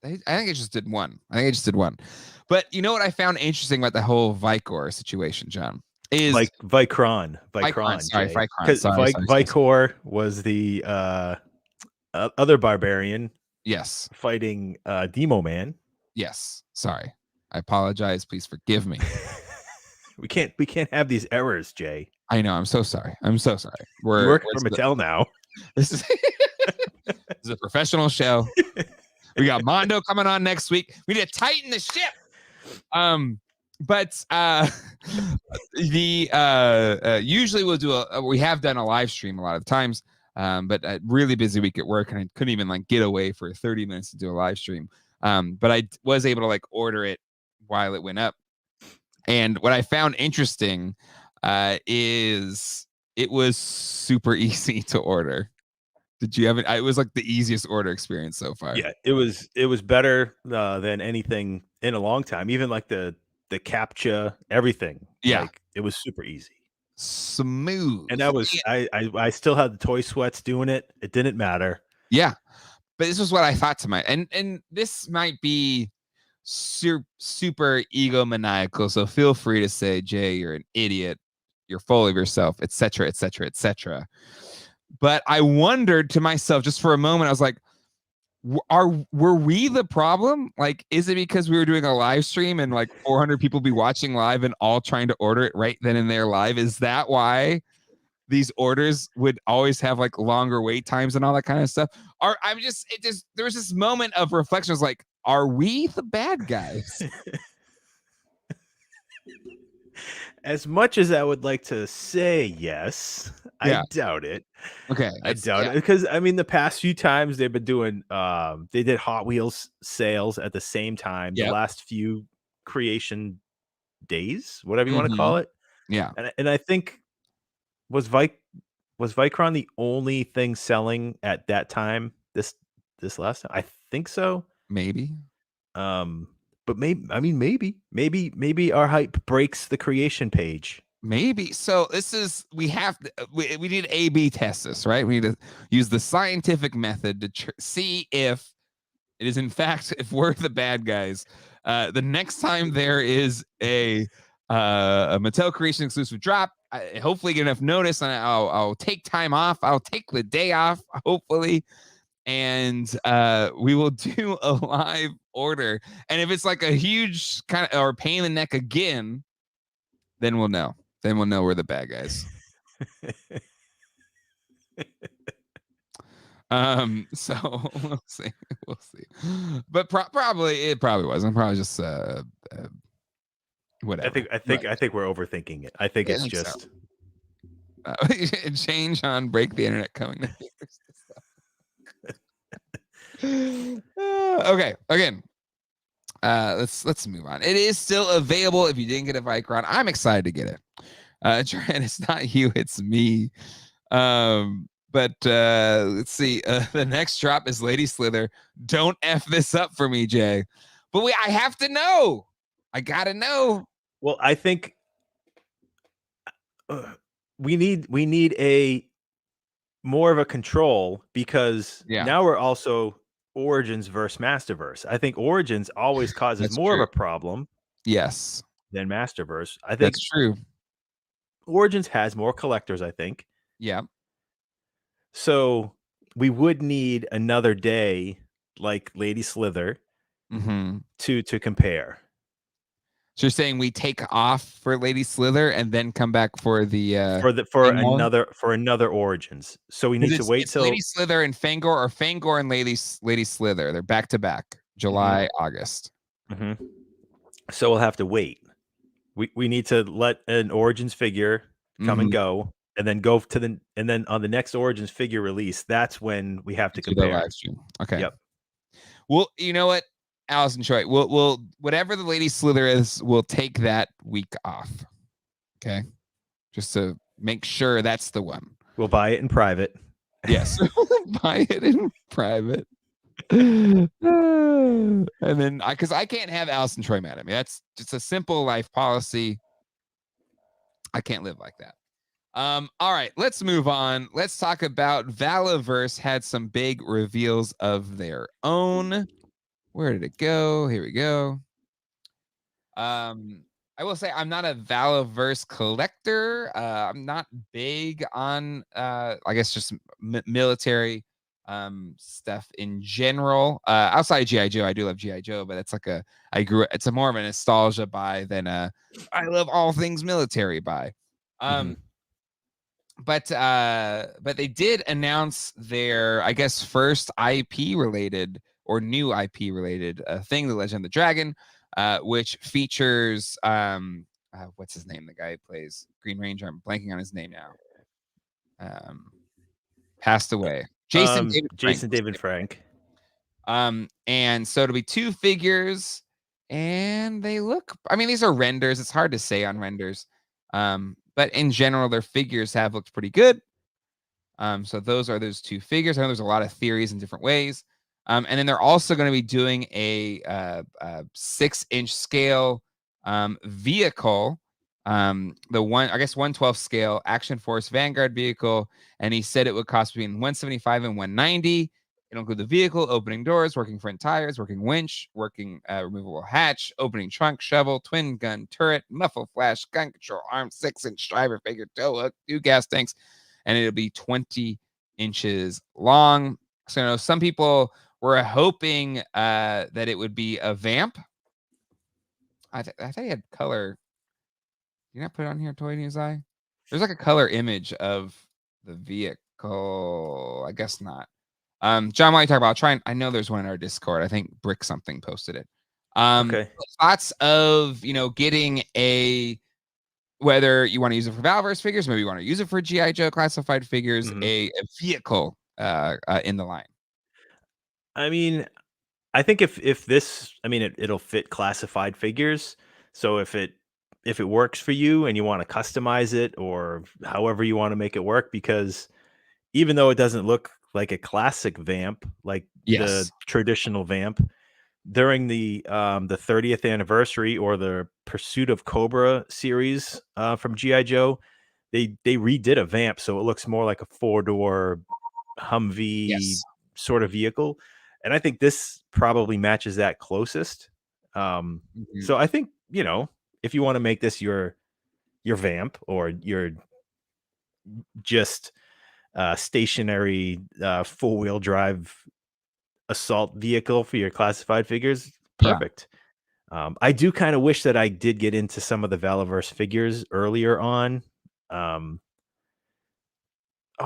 think I just did one. But you know what I found interesting about the whole Vicor situation, John? Is Vicron. Sorry, Jay. Vicron. 'Cause Sorry. Vicor was the other barbarian. Yes. Fighting Demo Man. Yes. Sorry. I apologize. Please forgive me. We can't have these errors, Jay. I know. I'm so sorry. You're working for Mattel now. This is a professional show. We got Mondo coming on next week. We need to tighten the ship. But usually we'll do we have done a live stream a lot of times. But a really busy week at work, and I couldn't even get away for 30 minutes to do a live stream. But I was able to order it while it went up. And what I found interesting is it was super easy to order. Did you have it? It was the easiest order experience so far. Yeah, it was better than anything in a long time. Even the CAPTCHA, everything. Yeah, it was super easy, smooth. And that was I still had the toy sweats doing it. It didn't matter. Yeah, but this was what I thought to my and this might be super egomaniacal. So feel free to say, Jay, you're an idiot. You're full of yourself, etc., etc., etc. But I wondered to myself just for a moment. I was like, were we the problem? Is it because we were doing a live stream and 400 people be watching live and all trying to order it right then and there live? Is that why these orders would always have longer wait times and all that kind of stuff? Or there was this moment of reflection. I was like, are we the bad guys? As much as I would like to say yes, I doubt it. Okay. I doubt it because the past few times they've been doing they did Hot Wheels sales at the same time. The last few creation days, whatever you want to call it. Yeah. And I think was Vicron the only thing selling at that time this last time? I think so. Maybe. But maybe our hype breaks the creation page. Maybe. So we need to A/B test this, right? We need to use the scientific method to see if it is in fact, if we're the bad guys. The next time there is a Mattel Creation exclusive drop, I hopefully get enough notice, and I'll take time off. I'll take the day off, hopefully. And we will do a live order. And if it's a huge kind of or pain in the neck again, then we'll know. Then we'll know we're the bad guys. So we'll see. But probably it wasn't. Probably just whatever. I think we're overthinking it. I think it's just change on break the internet coming to okay. Again, let's move on. It is still available if you didn't get a Vicron. I'm excited to get it. Trent, it's not you, it's me. But let's see. The next drop is Lady Slither. Don't F this up for me, Jay. But I have to know. I gotta know. Well, I think we need a more of a control because now we're also Origins versus Masterverse. I think Origins always causes more of a problem. Yes. Than Masterverse. I think that's true. Origins has more collectors, I think. Yeah. So we would need another day like Lady Slither to compare. So you're saying we take off for Lady Slither and then come back for the for another Origins. So we need to wait till Lady Slither and Fangor, or Fangor and Lady Slither. They're back to back, July, August. So we'll have to wait. We need to let an Origins figure come and go, and then go to and then on the next Origins figure release, that's when we have to compare. Live stream. Okay. Yep. Well, you know what, Allison Troy, we'll whatever the Lady Slither is, we'll take that week off. Okay. Just to make sure that's the one. We'll buy it in private. Yes. Buy it in private. And then because I can't have Alice and Troy mad at me. That's just a simple life policy. I can't live like that. All right, let's move on. Let's talk about Valaverse had some big reveals of their own. Where did it go? Here we go. I will say I'm not a Valaverse collector. I'm not big on I guess just military stuff in general. Outside of GI Joe, I do love GI Joe, but it's like it's a more of a nostalgia buy than I love all things military buy. But they did announce their, I guess, first IP related or new IP related thing, The Legend of the Dragon, which features what's his name? The guy who plays Green Ranger. I'm blanking on his name now. Passed away. Jason David Frank. And so it'll be 2 figures, and they look. I mean, these are renders. It's hard to say on renders. But in general, their figures have looked pretty good. So those 2 figures. I know there's a lot of theories in different ways. And then they're also going to be doing a 6-inch scale vehicle. The 1/12 scale Action Force Vanguard vehicle. And he said it would cost between $175 and $190. It'll include the vehicle, opening doors, working front tires, working winch, working removable hatch, opening trunk, shovel, twin gun, turret, muffle flash, gun control, arm, 6-inch driver figure, tow hook, 2 gas tanks, and it'll be 20 inches long. So I know some people were hoping that it would be a vamp. I thought he had color. Did you not put it on here, Toy News Eye? There's like a color image of the vehicle. I guess not. John, why you talk about trying? I know there's one in our Discord. I think Brick something posted it. Okay. Thoughts of getting whether you want to use it for Valaverse figures, maybe you want to use it for GI Joe classified figures, a vehicle in the line. I mean, I think if this, I mean, it'll fit classified figures. So if it works for you and you want to customize it or however you want to make it work, because even though it doesn't look like a classic vamp, like the traditional vamp, during the 30th anniversary or the Pursuit of Cobra series from GI Joe, they redid a vamp, so it looks more like a 4-door Humvee sort of vehicle, and I think this probably matches that closest. So I think if you want to make this your vamp or your just stationary 4-wheel drive assault vehicle for your classified figures, perfect. I do kind of wish that I did get into some of the Valaverse figures earlier on. Oh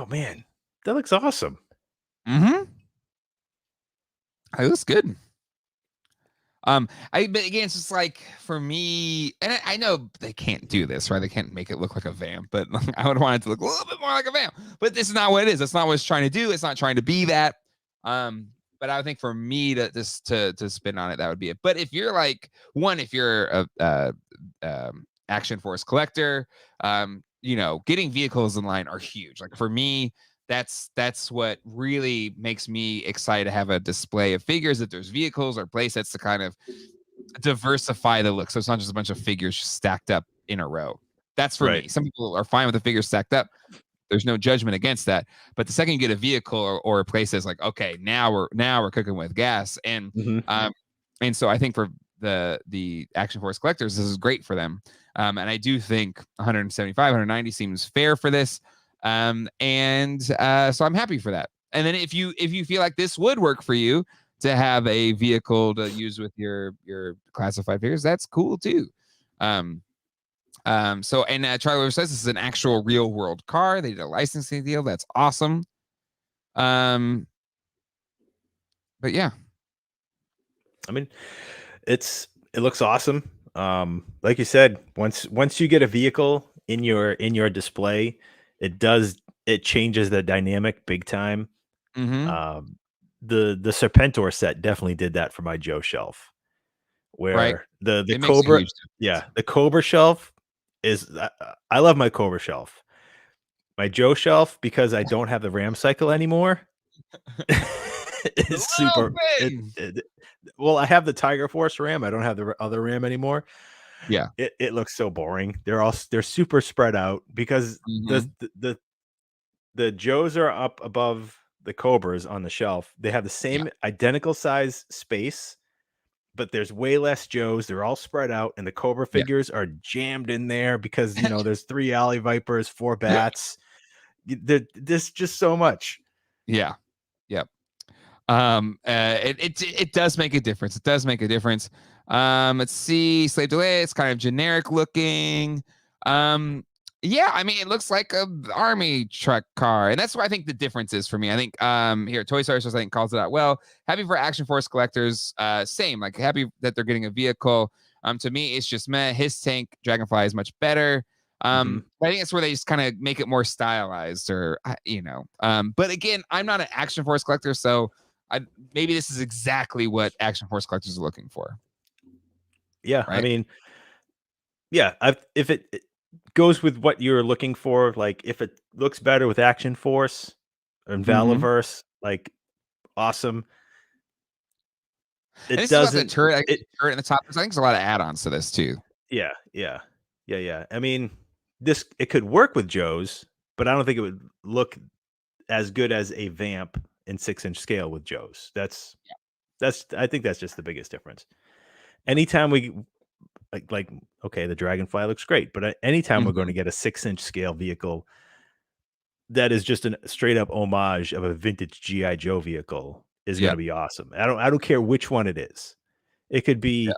man, that looks awesome. It looks good. But again, it's just like for me, and I know they can't do this, right? They can't make it look like a vamp, but I would want it to look a little bit more like a vamp. But this is not what it is. That's not what it's trying to do. It's not trying to be that. But I would think for me to spin on it, that would be it. But if you're like if you're a Action Force collector, getting vehicles in line are huge. Like for me, that's what really makes me excited to have a display of figures, that there's vehicles or play sets to kind of diversify the look. So it's not just a bunch of figures stacked up in a row. That's for me. Some people are fine with the figures stacked up. There's no judgment against that. But the second you get a vehicle or a place that's like, okay, now we're cooking with gas. And and so I think for the Action Force collectors, this is great for them. And I do think 175, 190 seems fair for this. So I'm happy for that. And then if you feel like this would work for you to have a vehicle to use with your classified figures, that's cool too. So Charlie says this is an actual real world car. They did a licensing deal. That's awesome. But yeah, I mean, it looks awesome. Like you said, once you get a vehicle in your display, it changes the dynamic big time. The Serpentor set definitely did that for my Joe shelf, where the Cobra, the Cobra shelf is, I love my Cobra shelf. My Joe shelf, because I don't have the Ram cycle anymore, It's super. Well, I have the Tiger Force RAM. I don't have the other RAM anymore. Yeah. It looks so boring. They're super spread out because the Joes are up above the Cobras on the shelf. They have the same identical size space, but there's way less Joes. They're all spread out, and the Cobra figures are jammed in there because there's 3 Alley Vipers, 4 Bats. There's just so much. Yeah. Yep. It does make a difference. It does make a difference. Let's see. Slave Delay, it's kind of generic looking. Yeah, I mean, it looks like a army truck car, and that's what I think the difference is for me. I think here Toy Story Stores, I think, calls it out well. Happy for Action Force collectors. Same, like happy that they're getting a vehicle. To me, it's just meh. His tank Dragonfly is much better. I think it's where they just kind of make it more stylized, or But again, I'm not an Action Force collector, so maybe this is exactly what Action Force collectors are looking for. Yeah, right? I mean, yeah, if it goes with what you're looking for, like if it looks better with Action Force and Valaverse, like awesome. It doesn't. The turret in the top. I think there's a lot of add-ons to this too. Yeah. I mean, it could work with Joe's, but I don't think it would look as good as a Vamp in 6-inch scale with Joe's. I think that's just the biggest difference. Anytime we like okay, the Dragonfly looks great, but anytime we're going to get a 6-inch scale vehicle that is just a straight up homage of a vintage GI Joe vehicle is going to be awesome. I don't care which one it is. It could be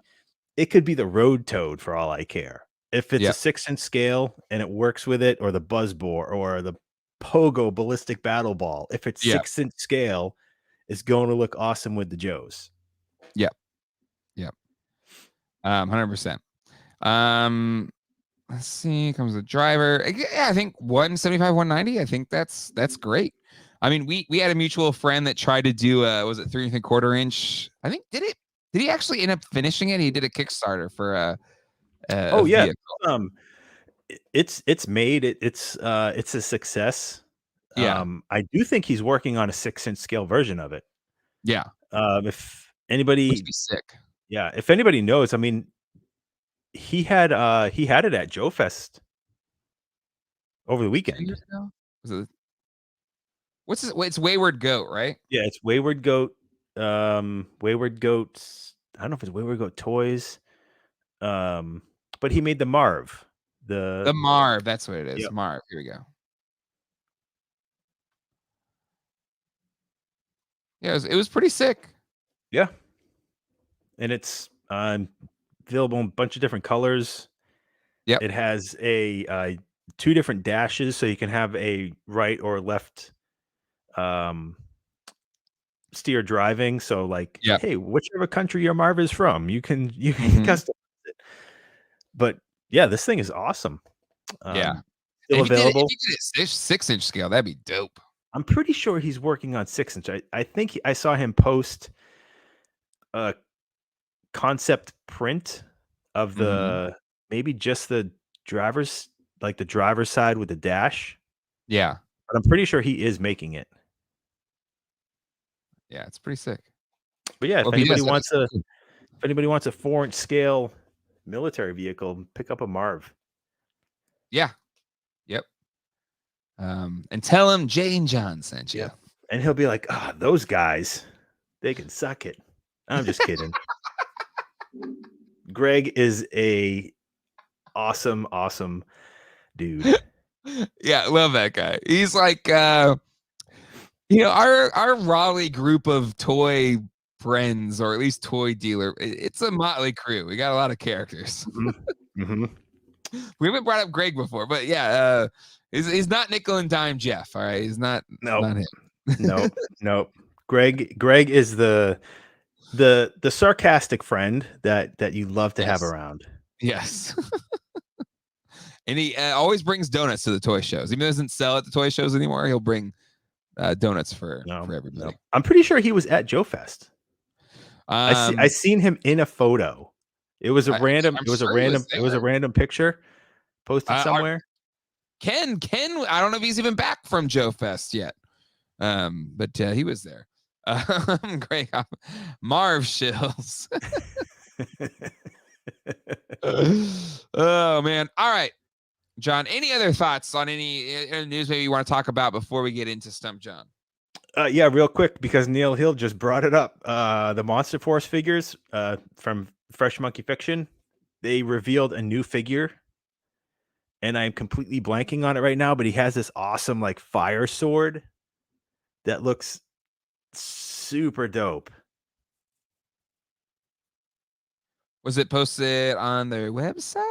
the Road Toad for all I care. If it's a 6-inch scale and it works with it, or the Buzzbore, or the Pogo Ballistic Battle Ball, if it's 6-inch scale, it's going to look awesome with the Joes. Yep. 100%. Let's see. Comes the driver. Yeah, I think 175, 190. I think that's great. I mean, we had a mutual friend that tried to do was it 3 3/4 inch? I think did he actually end up finishing it? He did a Kickstarter for a vehicle. It's made. It's a success. Yeah. I do think he's working on a 6-inch scale version of it. Yeah. If anybody, which would be sick. Yeah, if anybody knows, I mean, he had it at Joefest over the weekend. It's Wayward Goat, right? Yeah, it's Wayward Goat. Wayward Goats. I don't know if it's Wayward Goat Toys. But he made the Marv. The Marv, that's what it is. Yep. Marv. Here we go. Yeah, it was pretty sick. Yeah. And it's available in a bunch of different colors. Yeah. It has a 2 different dashes, so you can have a right or left steer driving. So like, hey, whichever country your Marv is from, you can customize it. But yeah, this thing is awesome. Still available. If you did it 6-inch scale, that'd be dope. I'm pretty sure he's working on 6-inch. I think I saw him post a concept print of the maybe just the driver's side with the dash. Yeah. But I'm pretty sure he is making it. Yeah, it's pretty sick. But yeah, if anybody wants a 4-inch scale military vehicle, pick up a Marv. Yeah. Yep. And tell him Jay and John sent you. Yeah. And he'll be like, those guys, they can suck it. I'm just kidding. Greg is a awesome dude. Yeah, love that guy. He's like our Raleigh group of toy friends, or at least toy dealer, it's a motley crew. We got a lot of characters. We haven't brought up Greg before, but yeah, he's not nickel and dime Jeff. All right, he's not him. Nope. Greg is the sarcastic friend that you love to have around. Yes. And he always brings donuts to the toy shows. Even though he doesn't sell at the toy shows anymore, he'll bring donuts for everybody. No. I'm pretty sure he was at Joefest. I seen him in a photo. It was a random picture posted somewhere. Ken, I don't know if he's even back from Joefest yet. But he was there. Great. Marv shills. Oh man. All right. John, any other thoughts on any news maybe you want to talk about before we get into Stump John? Yeah, real quick, because Neil Hill just brought it up. The Monster Force figures from Fresh Monkey Fiction, they revealed a new figure, and I'm completely blanking on it right now, but he has this awesome like fire sword that looks super dope. Was it posted on their website?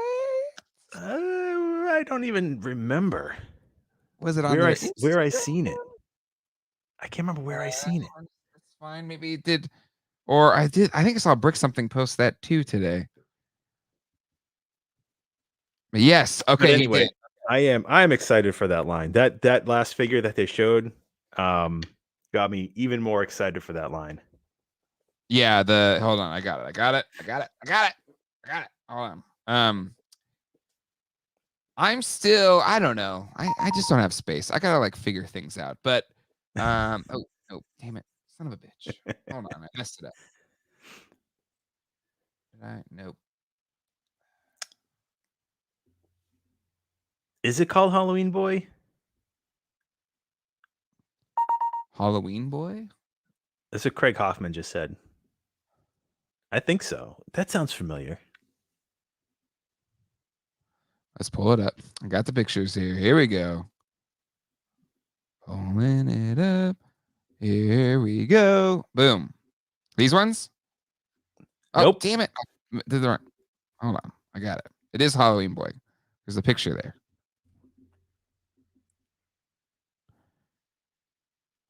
I don't even remember. Was it on where their I seen it? I can't remember where I seen it. That's fine. Maybe it did, or I did. I think I saw Brick something post that too today. But yes. Okay. But anyway, I am excited for that line. That last figure that they showed got me even more excited for that line. Yeah. Hold on. I got it. Hold on. I'm still. I don't know. I just don't have space. I gotta like figure things out. But oh no, damn it, son of a bitch. Hold on, I messed it up. Did I? Nope. Is it called Halloween Boy? Halloween Boy? That's what Craig Hoffman just said. I think so. That sounds familiar. Let's pull it up. I got the pictures here. Here we go. Pulling it up. Here we go. Boom. These ones? Oh, nope. Damn it. Hold on. I got it. It is Halloween Boy. There's a picture there.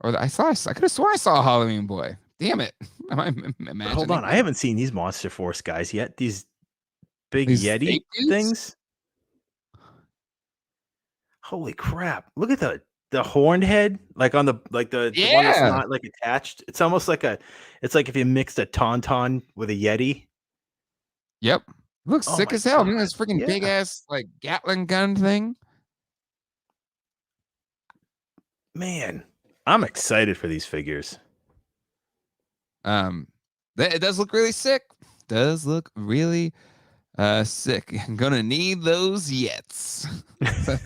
Or I could have sworn I saw a Halloween Boy. Damn it. Am I imagining? Hold on. I haven't seen these Monster Force guys yet. These big Yeti things. Holy crap. Look at the horned head, like on the one that's not like attached. It's almost like it's like if you mixed a Tauntaun with a Yeti. Yep. Looks sick as hell. This freaking big ass like Gatling gun thing. Man, I'm excited for these figures. It does look really sick. Does look really sick. I'm gonna need those Yets.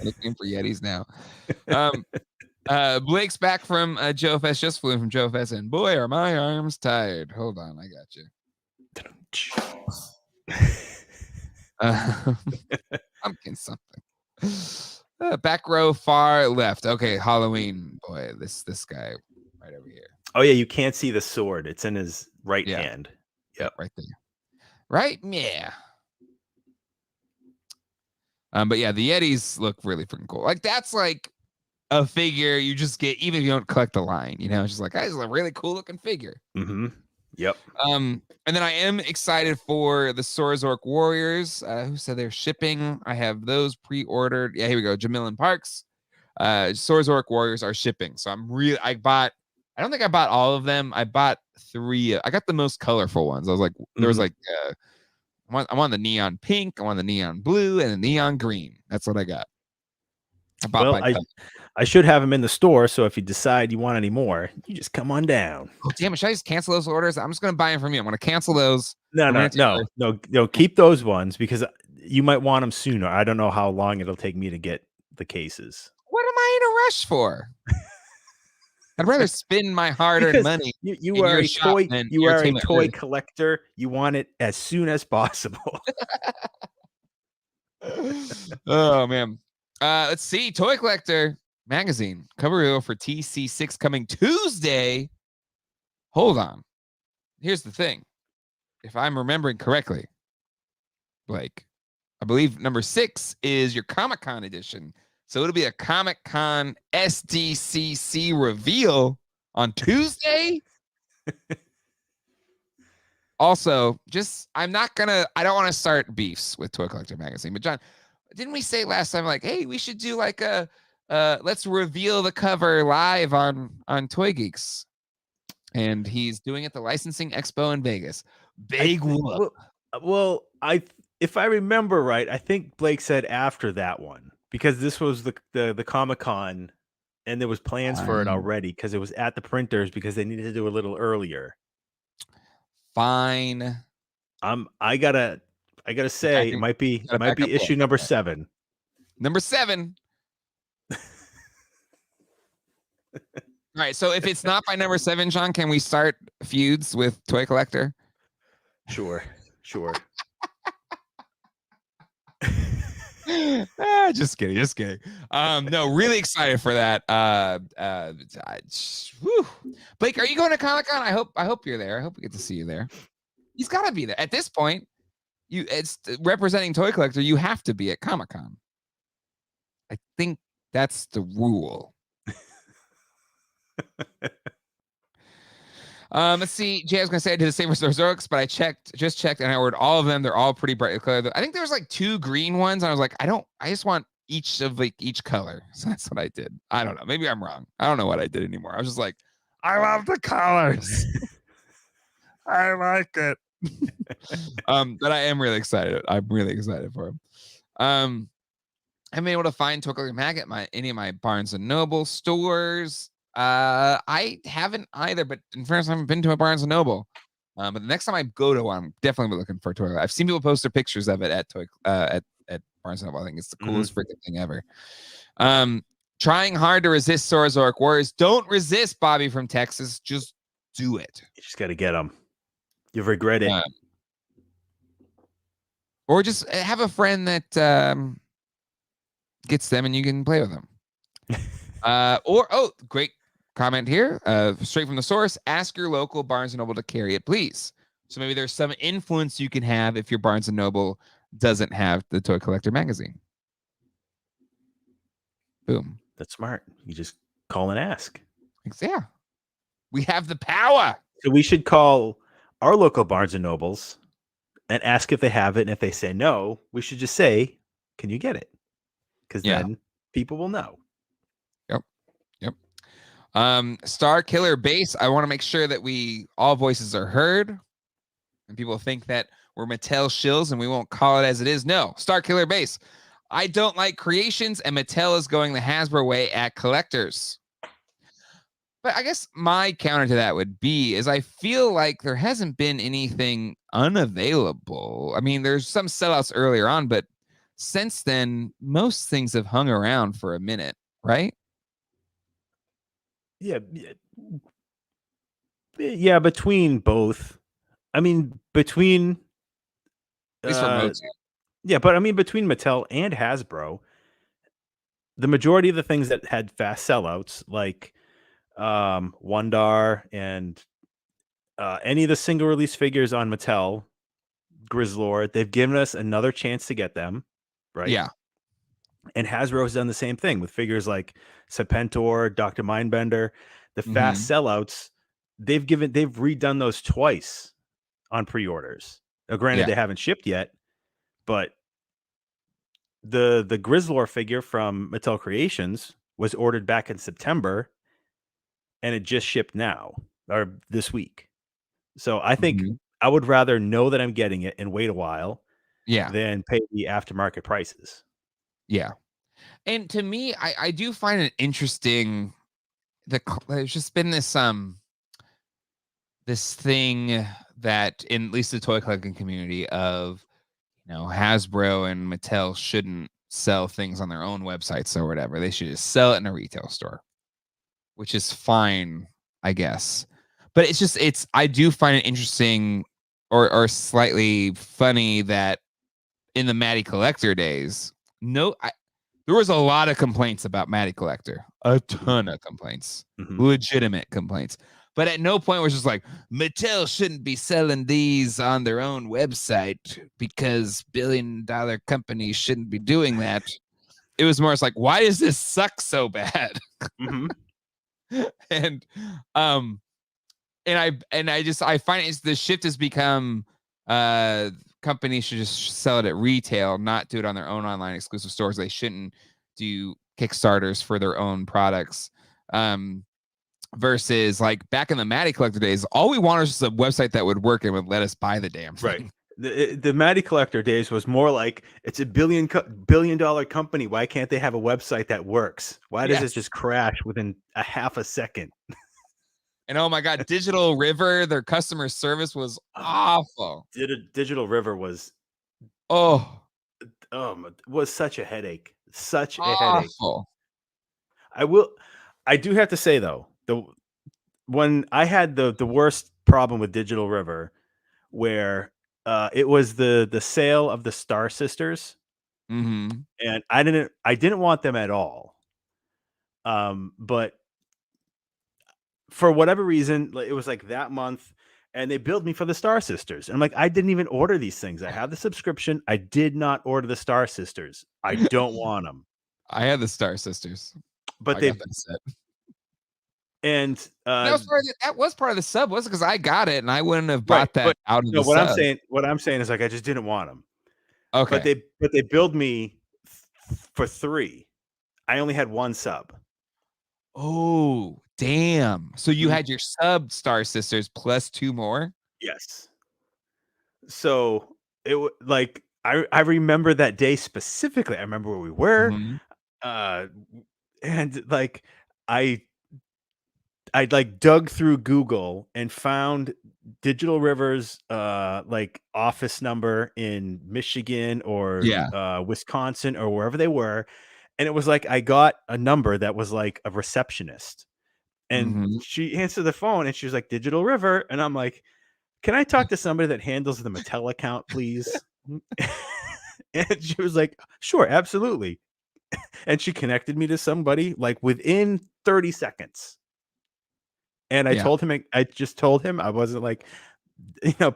Looking for Yetis now. Blake's back from Joefest, just flew in from Joefest, and boy, are my arms tired. Hold on, I got you. Pumpkin something. Back row, far left. Okay, Halloween Boy. This guy right over here. Oh yeah, you can't see the sword. It's in his right hand. Yep, right there. Right, yeah. But yeah, the Yetis look really freaking cool. Like that's like a figure you just get even if you don't collect the line. You know, it's just like this is a really cool looking figure. Mm-hmm. Yep. And then I am excited for the Sorazork Warriors. Who said they're shipping? I have those pre-ordered. Yeah, here we go. Jamilin Parks. Sorazork Warriors are shipping. So I don't think I bought all of them. I bought 3. I got the most colorful ones. I was like, there was like I want the neon pink, I want the neon blue, and the neon green. That's what I got. I should have them in the store, so if you decide you want any more, you just come on down. Oh, damn it. Should I just cancel those orders? I'm just going to buy them from you. I'm going to cancel those. No. Keep those ones because you might want them sooner. I don't know how long it'll take me to get the cases. What am I in a rush for? I'd rather spend my hard-earned money. You are a toy collector. You want it as soon as possible. Oh man. Let's see. Toy Collector magazine cover reveal for TC6 coming Tuesday. Hold on. Here's the thing. If I'm remembering correctly, Blake, I believe number 6 is your Comic-Con edition. So it'll be a Comic-Con SDCC reveal on Tuesday. Also, I don't want to start beefs with Toy Collector magazine, but John, didn't we say last time, like, hey, we should do like let's reveal the cover live on Toy Geeks. And he's doing it at the Licensing Expo in Vegas. Big whoop. Well, if I remember right, I think Blake said after that one. Because this was the Comic-Con and there was plans for it already because it was at the printers because they needed to do a little earlier. Fine. I gotta say it might be issue number 7. Number 7. All right, so if it's not by number 7, John, can we start feuds with Toy Collector? Sure. Just kidding. No, really excited for that. Blake, are you going to Comic-Con? I hope you're there. I hope we get to see you there. He's got to be there. At this point, it's representing Toy Collector. You have to be at Comic-Con. I think that's the rule. Let's see. Jay, I was gonna say I did the same for Zorks, but I just checked, and I ordered all of them. They're all pretty brightly colored. I think there was like 2 green ones, and I was like, I just want each color. So that's what I did. I don't know. Maybe I'm wrong. I don't know what I did anymore. I was just like, I love the colors. I like it. But I am really excited. I'm really excited for him. I've been able to find Toy Collector Mag at any of my Barnes and Noble stores. I haven't either, but in fairness, I haven't been to a Barnes and Noble. But the next time I go to one, I'm definitely looking for Toy. I've seen people post their pictures of it at Barnes and Noble. I think it's the coolest freaking thing ever. Trying hard to resist Saurosauric Warriors. Don't resist, Bobby from Texas. Just do it. You just got to get them. You'll regret it. Or just have a friend that gets them and you can play with them. Great comment here. Straight from the source. Ask your local Barnes & Noble to carry it, please. So maybe there's some influence you can have if your Barnes & Noble doesn't have the Toy Collector magazine. Boom. That's smart. You just call and ask. Yeah. We have the power. So we should call our local Barnes & Nobles and ask if they have it. And if they say no, we should just say, can you get it? Because then people will know. Star Killer Base. I want to make sure that all voices are heard. And people think that we're Mattel shills and we won't call it as it is. No, Star Killer Base. I don't like creations, and Mattel is going the Hasbro way at collectors. But I guess my counter to that would be I feel like there hasn't been anything unavailable. I mean, there's some sellouts earlier on, but since then, most things have hung around for a minute, right? Yeah, between both. I mean, between at least for most. Yeah, but I mean, between Mattel and Hasbro, the majority of the things that had fast sellouts, like Wondar and any of the single release figures on Mattel, Grizzlord, they've given us another chance to get them, right? Yeah. And Hasbro has done the same thing with figures like Serpentor, Dr. Mindbender. The fast sellouts, they've redone those twice on pre-orders. Now, granted, they haven't shipped yet, but the Grizzlord figure from Mattel Creations was ordered back in September, and it just shipped now or this week. So I think I would rather know that I'm getting it and wait a while, than pay the aftermarket prices. Yeah. And to me, I do find it interesting there's just been this thing that in at least the toy collecting community of, Hasbro and Mattel shouldn't sell things on their own websites or whatever. They should just sell it in a retail store, which is fine, I guess. But I do find it interesting or slightly funny that in the Matty Collector days, there was a lot of complaints about Matty Collector. A ton of complaints. Legitimate complaints. But at no point was just like, Mattel shouldn't be selling these on their own website because billion-dollar companies shouldn't be doing that. It was more like, why does this suck so bad? And I find the shift has become companies should just sell it at retail, not do it on their own online exclusive stores. They shouldn't do Kickstarters for their own products. Versus like back in the Matty Collector days, all we wanted was just a website that would work and would let us buy the damn thing. The Matty Collector days was more like it's a billion-dollar company. Why can't they have a website that works? Why does it Yes. just crash within a half a second? And oh my God, Digital River, their customer service was awful. Digital River was Oh, was such a headache. Such a headache. awful. I do have to say though, when I had the worst problem with Digital River, where it was the sale of the Star Sisters, Mm-hmm. and I didn't want them at all. But for whatever reason, it was like that month, and they billed me for the Star Sisters. And I'm like, I didn't even order these things. I have the subscription. I did not order the Star Sisters. I don't want them. I had the Star Sisters, But I they got that set. and That was part of the sub, wasn't? Because I got it, and I wouldn't have right, bought that but out of no, the sub. what I'm saying is like I just didn't want them. Okay. But they billed me for 3. I only had 1 sub. Oh, damn. So you Mhm. had your sub Star Sisters plus 2 more? Yes. So like I remember that day specifically. I remember where we were. Mhm. And like I like dug through Google and found Digital River's like office number in Michigan or Yeah. Wisconsin or wherever they were. And it was like I got a number that was like a receptionist. And Mhm. she answered the phone and she was like, Digital River. And I'm like, can I talk to somebody that handles the Mattel account, please? And she was like, sure, absolutely. And she connected me to somebody like within 30 seconds. And I Yeah. told him, I just told him I wasn't like,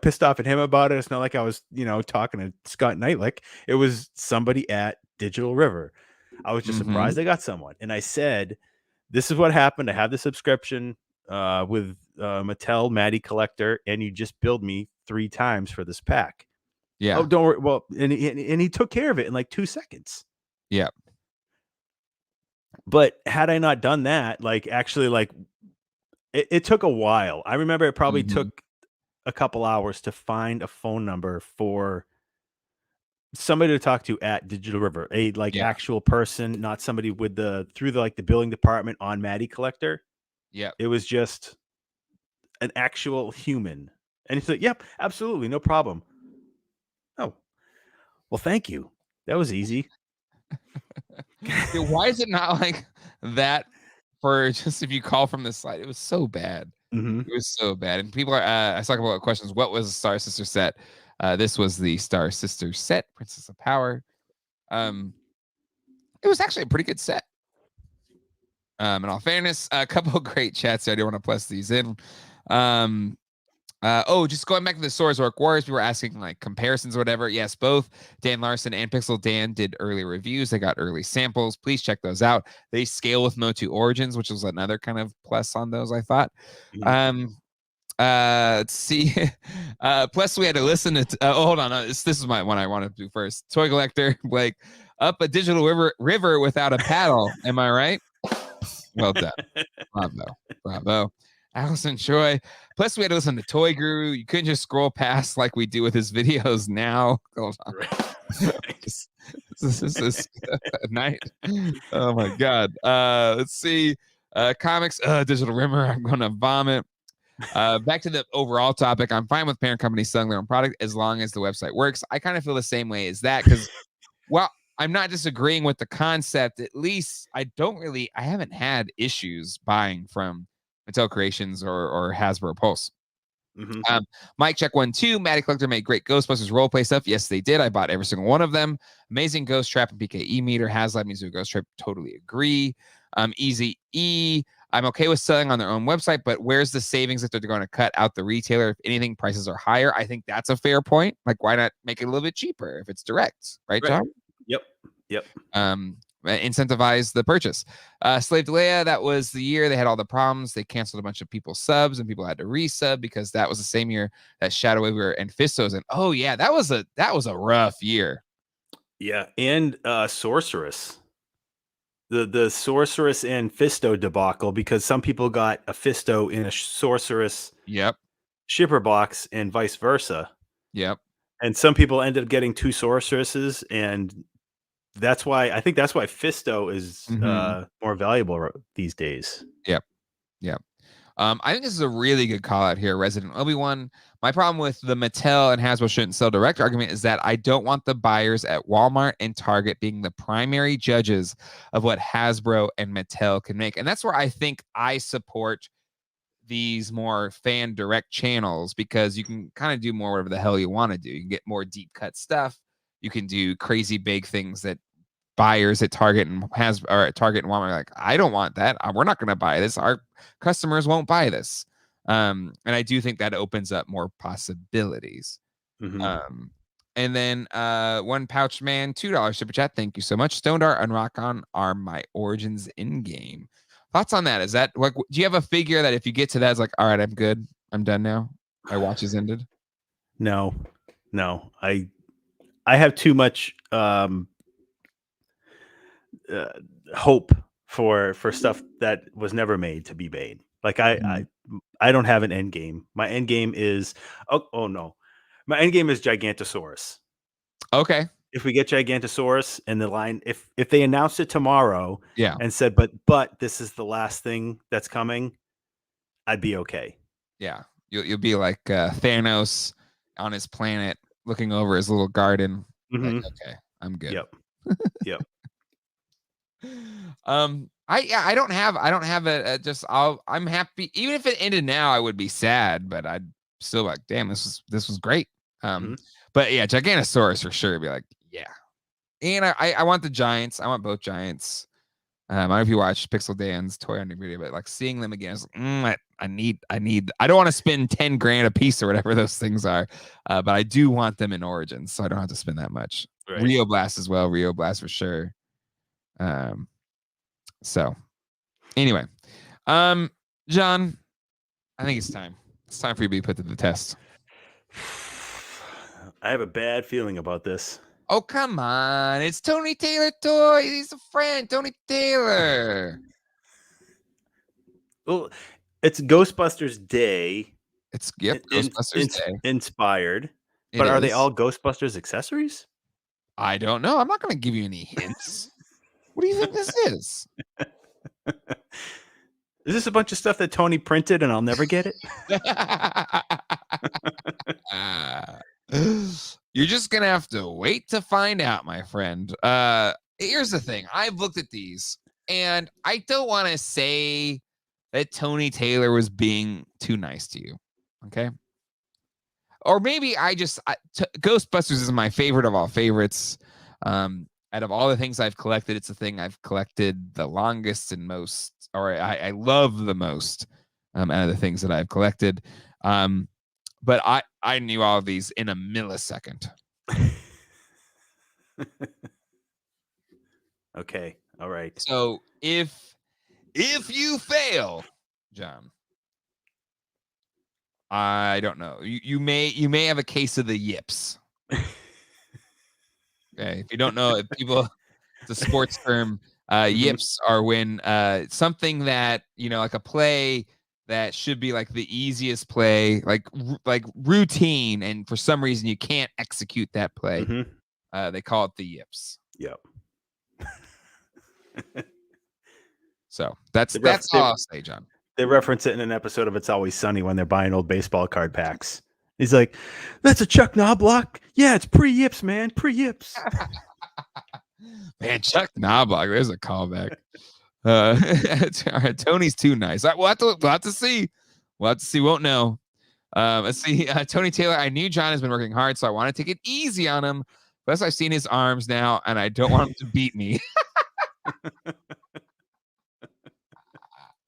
pissed off at him about it. It's not like I was, talking to Scott Knightlick. It was somebody at Digital River. I was just Mhm. surprised I got someone. And I said, this is what happened. I have the subscription with Mattel Matty Collector, and you just billed me 3 times for this pack. Yeah. Oh, don't worry. Well, and he took care of it in like 2 seconds. Yeah. But had I not done that, like actually, like it took a while. I remember it probably Mhm. took a couple hours to find a phone number for somebody to talk to at Digital River, a like Yeah. actual person, not somebody with through the like the billing department on Matty Collector. Yeah. It was just an actual human. And he's like, yep, absolutely, no problem. Oh, well, thank you. That was easy. Dude, why is it not like that for just if you call from the site? It was so bad. Mm-hmm. It was so bad. And people are I was talking about questions. What was the Star Sister set? This was the Star Sister set, Princess of Power. It was actually a pretty good set. In all fairness, a couple of great chats here. I do want to plus these in. Just going back to the Swordswork Wars, we were asking like comparisons or whatever. Yes, both Dan Larson and Pixel Dan did early reviews. They got early samples. Please check those out. They scale with Motu Origins, which was another kind of plus on those, I thought. Mm-hmm. Let's see. Plus we had to listen to hold on. This is my one I want to do first. Toy Collector, Blake, up a Digital river without a paddle. Am I right? Well done. Bravo. Allison Choi. Plus, we had to listen to Toy Guru. You couldn't just scroll past like we do with his videos now. Hold on. This is a night. Oh my God. Let's see. Comics, Digital Rimmer. I'm gonna vomit. Back to the overall topic. I'm fine with parent companies selling their own product as long as the website works. I kind of feel the same way as that because, well, I'm not disagreeing with the concept. At least I haven't had issues buying from Mattel Creations or Hasbro Pulse. Mm-hmm. Mike Check 1-2. Matty Collector made great Ghostbusters roleplay stuff. Yes, they did. I bought every single one of them. Amazing Ghost Trap and PKE meter. HazLab Music Ghost Trap. Totally agree. Easy E. I'm okay with selling on their own website, but where's the savings if they're going to cut out the retailer? If anything, prices are higher. I think that's a fair point. Like, why not make it a little bit cheaper if it's direct, right, John? Yep. Incentivize the purchase. Slave Delea, that was the year they had all the problems. They canceled a bunch of people's subs and people had to resub because that was the same year that Shadow Waver and Fistos. And oh yeah, that was a rough year. Yeah, and Sorceress. The Sorceress and Fisto debacle, because some people got a Fisto in a Sorceress Yep. shipper box and vice versa. Yep. And some people ended up getting 2 sorceresses, and I think that's why Fisto is more valuable these days. Yep. I think this is a really good call out here, Resident Obi-Wan. My problem with the Mattel and Hasbro shouldn't sell direct argument is that I don't want the buyers at Walmart and Target being the primary judges of what Hasbro and Mattel can make. And that's where I think I support these more fan direct channels, because you can kind of do more whatever the hell you want to do. You can get more deep cut stuff. You can do crazy big things that buyers at Target and Walmart are like, I don't want that. We're not going to buy this. Our customers won't buy this. And I do think that opens up more possibilities. And then One Pouch Man, $2 super chat. Thank you so much. Stone Dart and Rock On are my origins in game. Thoughts on that? Is that like, do you have a figure that if you get to that, it's like, all right, I'm good. I'm done now. My watch is ended. No. I have too much hope for stuff that was never made to be made. Like I don't have an end game. My end game is my end game is Gigantosaurus. Okay. If we get Gigantosaurus and the line, if they announced it tomorrow, and said, but this is the last thing that's coming, I'd be okay. Yeah, you'll be like Thanos on his planet, looking over his little garden. Like, okay, I'm good. Yep. I don't have I'm happy. Even if it ended now, I would be sad, but I'd still like, damn, this was great. But yeah, Gigantosaurus for sure. Be like, yeah. And I want the giants. I want both giants. I don't know if you watched Pixel Dan's toy hunting video, but like seeing them again, I need. I don't want to spend 10 grand a piece or whatever those things are, but I do want them in Origins, so I don't have to spend that much. Right. Rio Blast as well. Rio Blast for sure. So anyway, John, I think it's time. It's time for you to be put to the test. I have a bad feeling about this. Oh, come on. It's Tony Taylor Toys. He's a friend. Tony Taylor. Well, it's Ghostbusters Day. It's Ghostbusters Day. Inspired. But are they all Ghostbusters accessories? I don't know. I'm not going to give you any hints. What do you think this is? Is this a bunch of stuff that Tony printed and I'll never get it? You're just gonna have to wait to find out, my friend. Here's the thing. I've looked at these and I don't want to say that Tony Taylor was being too nice to you. Okay. Or maybe Ghostbusters is my favorite of all favorites. Out of all the things I've collected, it's the thing I've collected the longest and most, or I love the most out of the things that I've collected. But I knew all of these in a millisecond. Okay. All right. So if you fail, John, I don't know. You may have a case of the yips. Okay. If you don't know, it's a sports term. Yips are when something that, like a play that should be like the easiest play, like routine, and for some reason you can't execute that play. They call it the yips. Yep. So that's all I'll say, John. They reference it in an episode of It's Always Sunny when they're buying old baseball card packs. He's like, "That's a Chuck Knobloch? Yeah, it's pre-yips, man. Pre-yips." Man, Chuck Knobloch, there's a callback. All right, Tony's too nice. We'll have to see. We'll have to see. Won't know. Let's see. Tony Taylor, I knew John has been working hard, so I want to take it easy on him. Plus, I've seen his arms now, and I don't want him to beat me.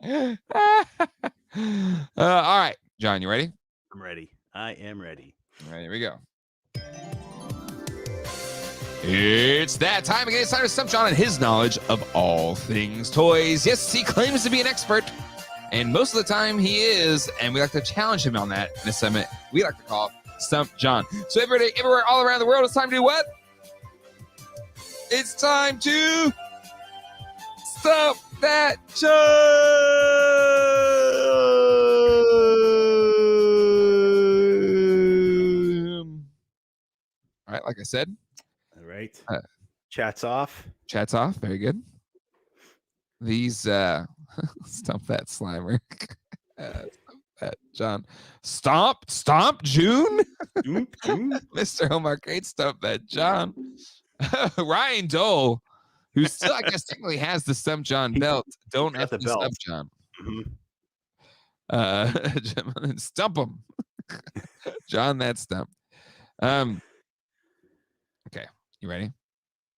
All right, John, you ready? I'm ready. I am ready. All right, here we go. It's that time again. It's time to Stump John and his knowledge of all things toys. Yes, he claims to be an expert, and most of the time he is, and we like to challenge him on that in a segment we like to call Stump John. So everybody, everywhere, all around the world, it's time to do what? It's time to Stump that John! like I said. All right. Uh, Chat's off. Chat's off. Very good. These Stump that Slimer. Stump that John. Stomp June. Mr. Hallmark, great Stump that John. Ryan Dole, who still, I guess, technically has the Stump John belt. Don't F the Stump John. Stump him. John that Stump. Okay, you ready?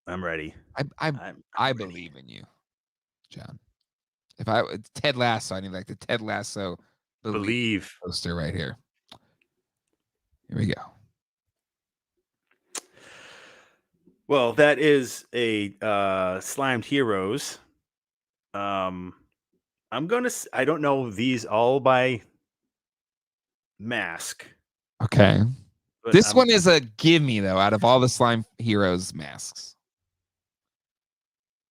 I'm ready. I believe in you, John. If I Ted Lasso, I need like the Ted Lasso believe poster right here. Here we go. Well, that is a Slimed Heroes. I don't know these all by mask. Okay. This one is a gimme though, out of all the Slime Heroes masks.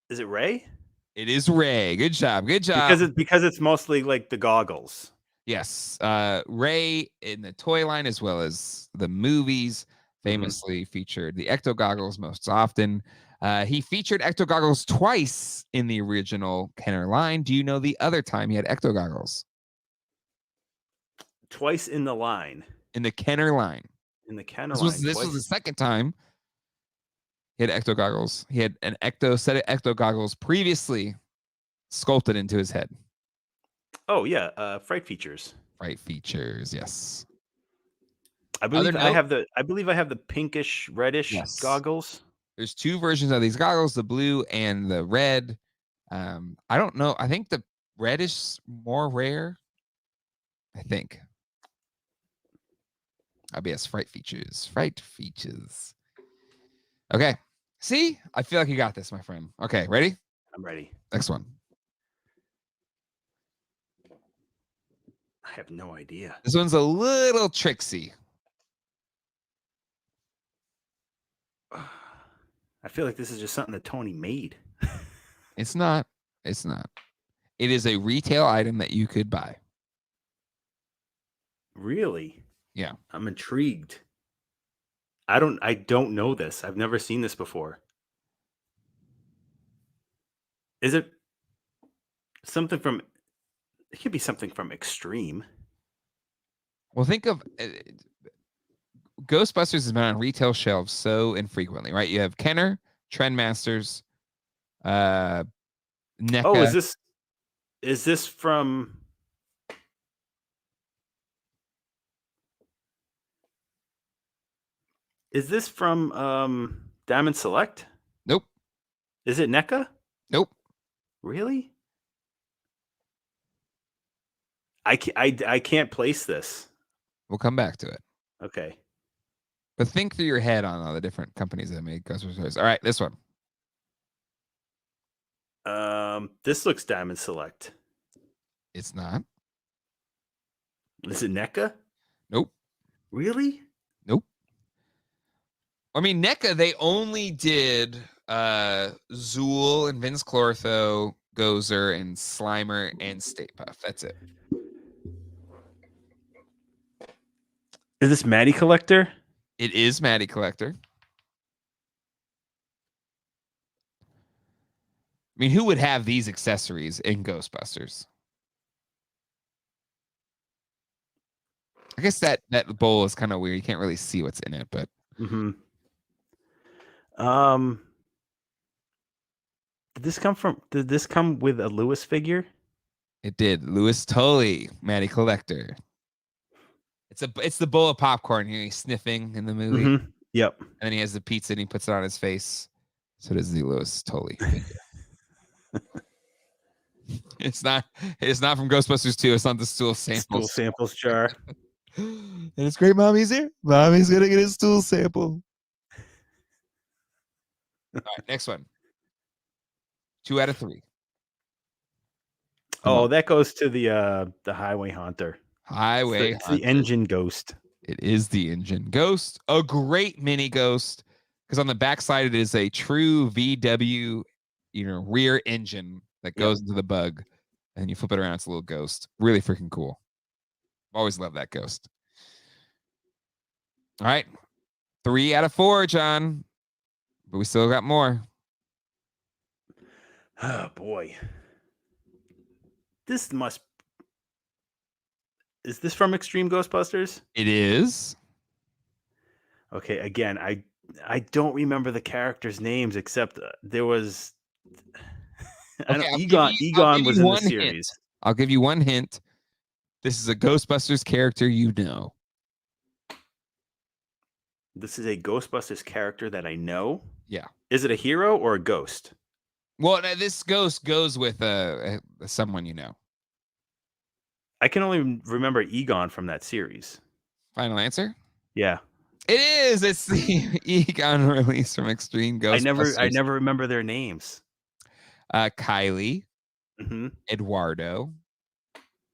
Is it Ray? It is Ray. Good job. Good job. Because it's mostly like the goggles. Yes. Ray in the toy line as well as the movies famously featured the Ecto goggles most often. He featured Ecto goggles twice in the original Kenner line. Do you know the other time he had Ecto goggles? Twice in the line. In the Kenner line. In the Kenner line. This was the second time he had Ecto goggles. He had an set of Ecto goggles previously sculpted into his head. Oh yeah, Fright Features. Fright Features, yes. I believe I have the pinkish reddish goggles. There's two versions of these goggles, the blue and the red. I don't know. I think the red is more rare. I think. IBS Fright Features. Fright Features. Okay. See? I feel like you got this, my friend. Okay, ready? I'm ready. Next one. I have no idea. This one's a little tricksy. I feel like this is just something that Tony made. It's not. It's not. It is a retail item that you could buy. Really? Yeah. I'm intrigued. I don't know this. I've never seen this before. Is it something from... It could be something from Extreme. Well, think of... Ghostbusters has been on retail shelves so infrequently, right? You have Kenner, Trendmasters, NECA. Oh, is this from... Is this from Diamond Select? Nope. Is it NECA? Nope. Really? I can't place this. We'll come back to it. Okay. But think through your head on all the different companies that made Ghostbusters. All right, this one. This looks Diamond Select. It's not. Is it NECA? Nope. Really? Nope. I mean, NECA, they only did Zool and Vince Clortho, Gozer, and Slimer, and Stay Puft. That's it. Is this Matty Collector? It is Matty Collector. I mean, who would have these accessories in Ghostbusters? I guess that bowl is kind of weird. You can't really see what's in it, but Did this come with a Lewis figure? It did. Louis Tully, Matty Collector. It's the bowl of popcorn here. He's sniffing in the movie. Yep. And then he has the pizza and he puts it on his face. So does the Louis Tully figure. It's not from Ghostbusters 2. It's not the stool samples. Stool samples jar. And it's great. Mommy's here. Mommy's gonna get his stool sample. All right, next one. 2 out of 3. That goes to the Highway Haunter. It's the engine ghost. It is the engine ghost. A great mini ghost. Because on the backside it is a true VW, rear engine that goes into the bug. And you flip it around, it's a little ghost. Really freaking cool. Always love that ghost. All right. 3 out of 4, John. But we still got more. Oh boy. Is this from Extreme Ghostbusters? It is. Okay, again, I don't remember the characters' names except there was Egon was in the series. I'll give you one hint. This is a Ghostbusters character you know. This is a Ghostbusters character that I know? Yeah. Is it a hero or a ghost? Well, this ghost goes with someone you know. I can only remember Egon from that series. Final answer? Yeah. It is. It's the Egon release from Extreme Ghostbusters. I never remember their names. Kylie, Eduardo,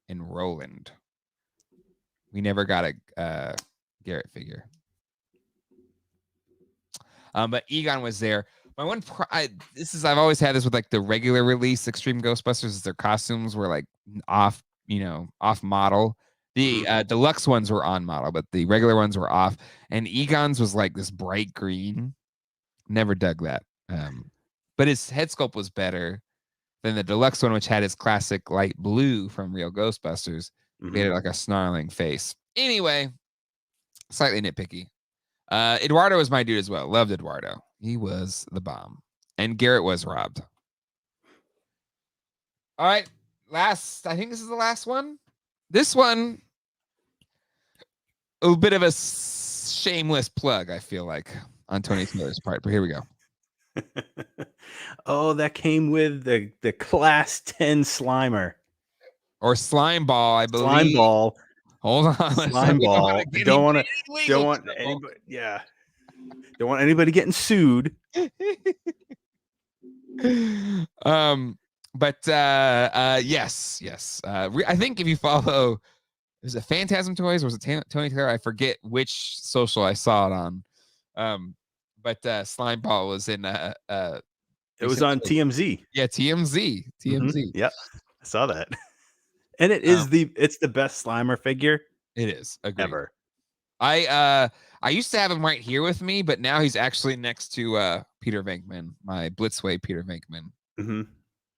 and Roland. We never got a Garrett figure. But Egon was there. My one, I've always had this with like the regular release Extreme Ghostbusters, is their costumes were like off model. The deluxe ones were on model, but the regular ones were off. And Egon's was like this bright green. Never dug that. But his head sculpt was better than the deluxe one, which had his classic light blue from Real Ghostbusters. He had like a snarling face. Anyway, slightly nitpicky. Eduardo was my dude as well. Loved Eduardo. He was the bomb. And Garrett was robbed. All right. I think this is the last one. This one, a bit of a shameless plug, I feel like, on Tony Taylor's part. But here we go. Oh, that came with the Class 10 Slimer. Or Slime Ball, I believe. Slime Ball. Hold on. Slime Ball. Don't want anybody. Yeah. Don't want anybody getting sued. But yes. I think if you follow, was it Phantasm Toys or was it Tony Taylor? I forget which social I saw it on. But Slime Ball was in it was on TMZ. Yeah, TMZ. Yep. I saw that. And it's the best Slimer figure. It is. Agreed. Ever. I used to have him right here with me, but now he's actually next to Peter Venkman, my Blitzway Peter Venkman.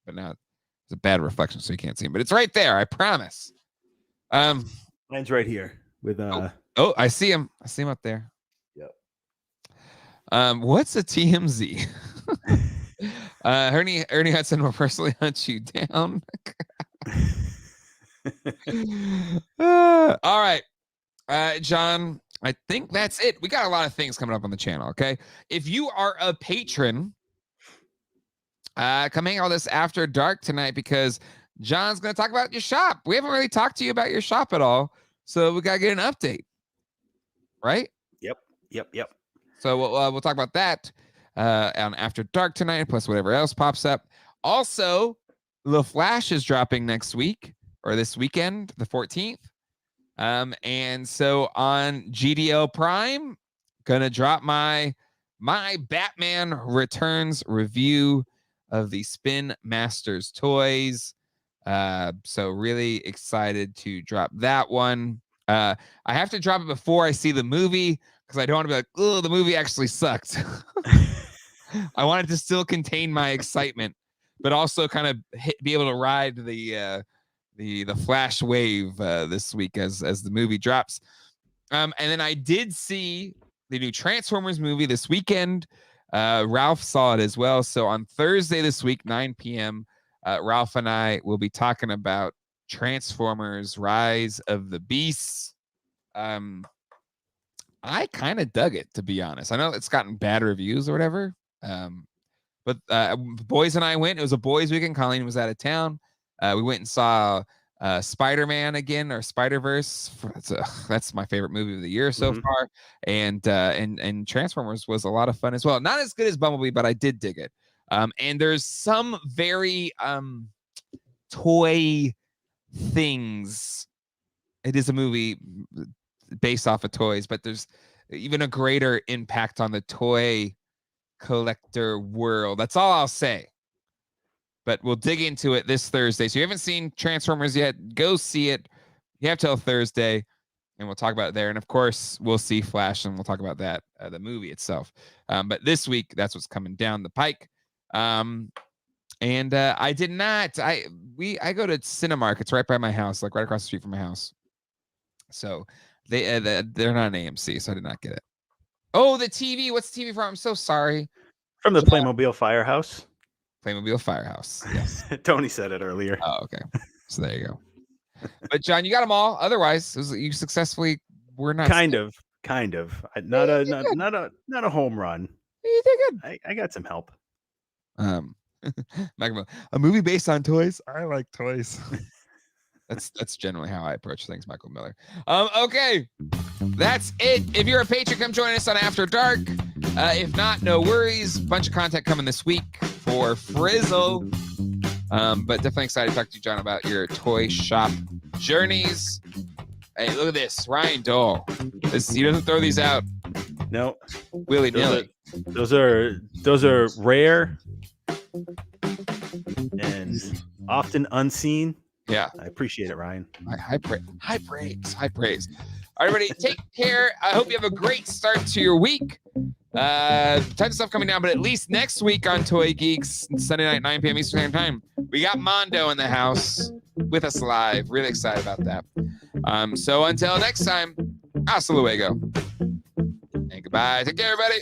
But now it's a bad reflection, so you can't see him. But it's right there, I promise. Mine's right here with Oh, I see him. I see him up there. Yep. What's a TMZ? Ernie Hudson will personally hunt you down. All right. John, I think that's it. We got a lot of things coming up on the channel, okay? If you are a patron, come hang out with us after dark tonight because John's going to talk about your shop. We haven't really talked to you about your shop at all, so we got to get an update, right? Yep. So we'll talk about that on After Dark tonight, plus whatever else pops up. Also, The Flash is dropping next week, or this weekend, the 14th. And so on GDL Prime, gonna drop my Batman Returns review of the Spin Masters toys. So really excited to drop that one. I have to drop it before I see the movie because I don't want to be like, oh, the movie actually sucked. I wanted to still contain my excitement, but also kind of be able to ride the Flash wave this week as the movie drops. And then I did see the new Transformers movie this weekend. Ralph saw it as well. So on Thursday this week, 9 p.m., Ralph and I will be talking about Transformers Rise of the Beasts. I kind of dug it, to be honest. I know it's gotten bad reviews or whatever. But boys and I went. It was a boys' weekend. Colleen was out of town. We went and saw Spider-Man again, or Spider-Verse. That's my favorite movie of the year so far. And Transformers was a lot of fun as well. Not as good as Bumblebee, but I did dig it. And there's some very toy things. It is a movie based off of toys, but there's even a greater impact on the toy collector world. That's all I'll say. But we'll dig into it this Thursday. So you haven't seen Transformers yet, go see it. You have till Thursday. and we'll talk about it there. And of course, we'll see Flash, and we'll talk about that, the movie itself. But this week, that's what's coming down the pike. And I did not. I go to Cinemark. It's right by my house, like right across the street from my house. So they're not an AMC, so I did not get it. Oh, the TV. What's the TV from? I'm so sorry. From the Playmobil Firehouse. Playmobil Firehouse. Yes. Tony said it earlier. Oh, okay. So there you go. But John, you got them all. Otherwise, you successfully were not. Kind of. Not a home run. You did good. I got some help. A movie based on toys. I like toys. That's generally how I approach things, Michael Miller. Okay, that's it. If you're a patron, come join us on After Dark. If not, no worries. Bunch of content coming this week for Frizzle. But definitely excited to talk to you, John, about your toy shop journeys. Hey, look at this, Ryan Dole. He doesn't throw these out. No, willy nilly. Those are rare and often unseen. Yeah, I appreciate it, Ryan. High praise. All right, everybody, take care. I hope you have a great start to your week. Tons of stuff coming down, but at least next week on Toy Geeks, Sunday night, 9 p.m. Eastern Standard Time, we got Mondo in the house with us live. Really excited about that. So until next time, hasta luego. And goodbye. Take care, everybody.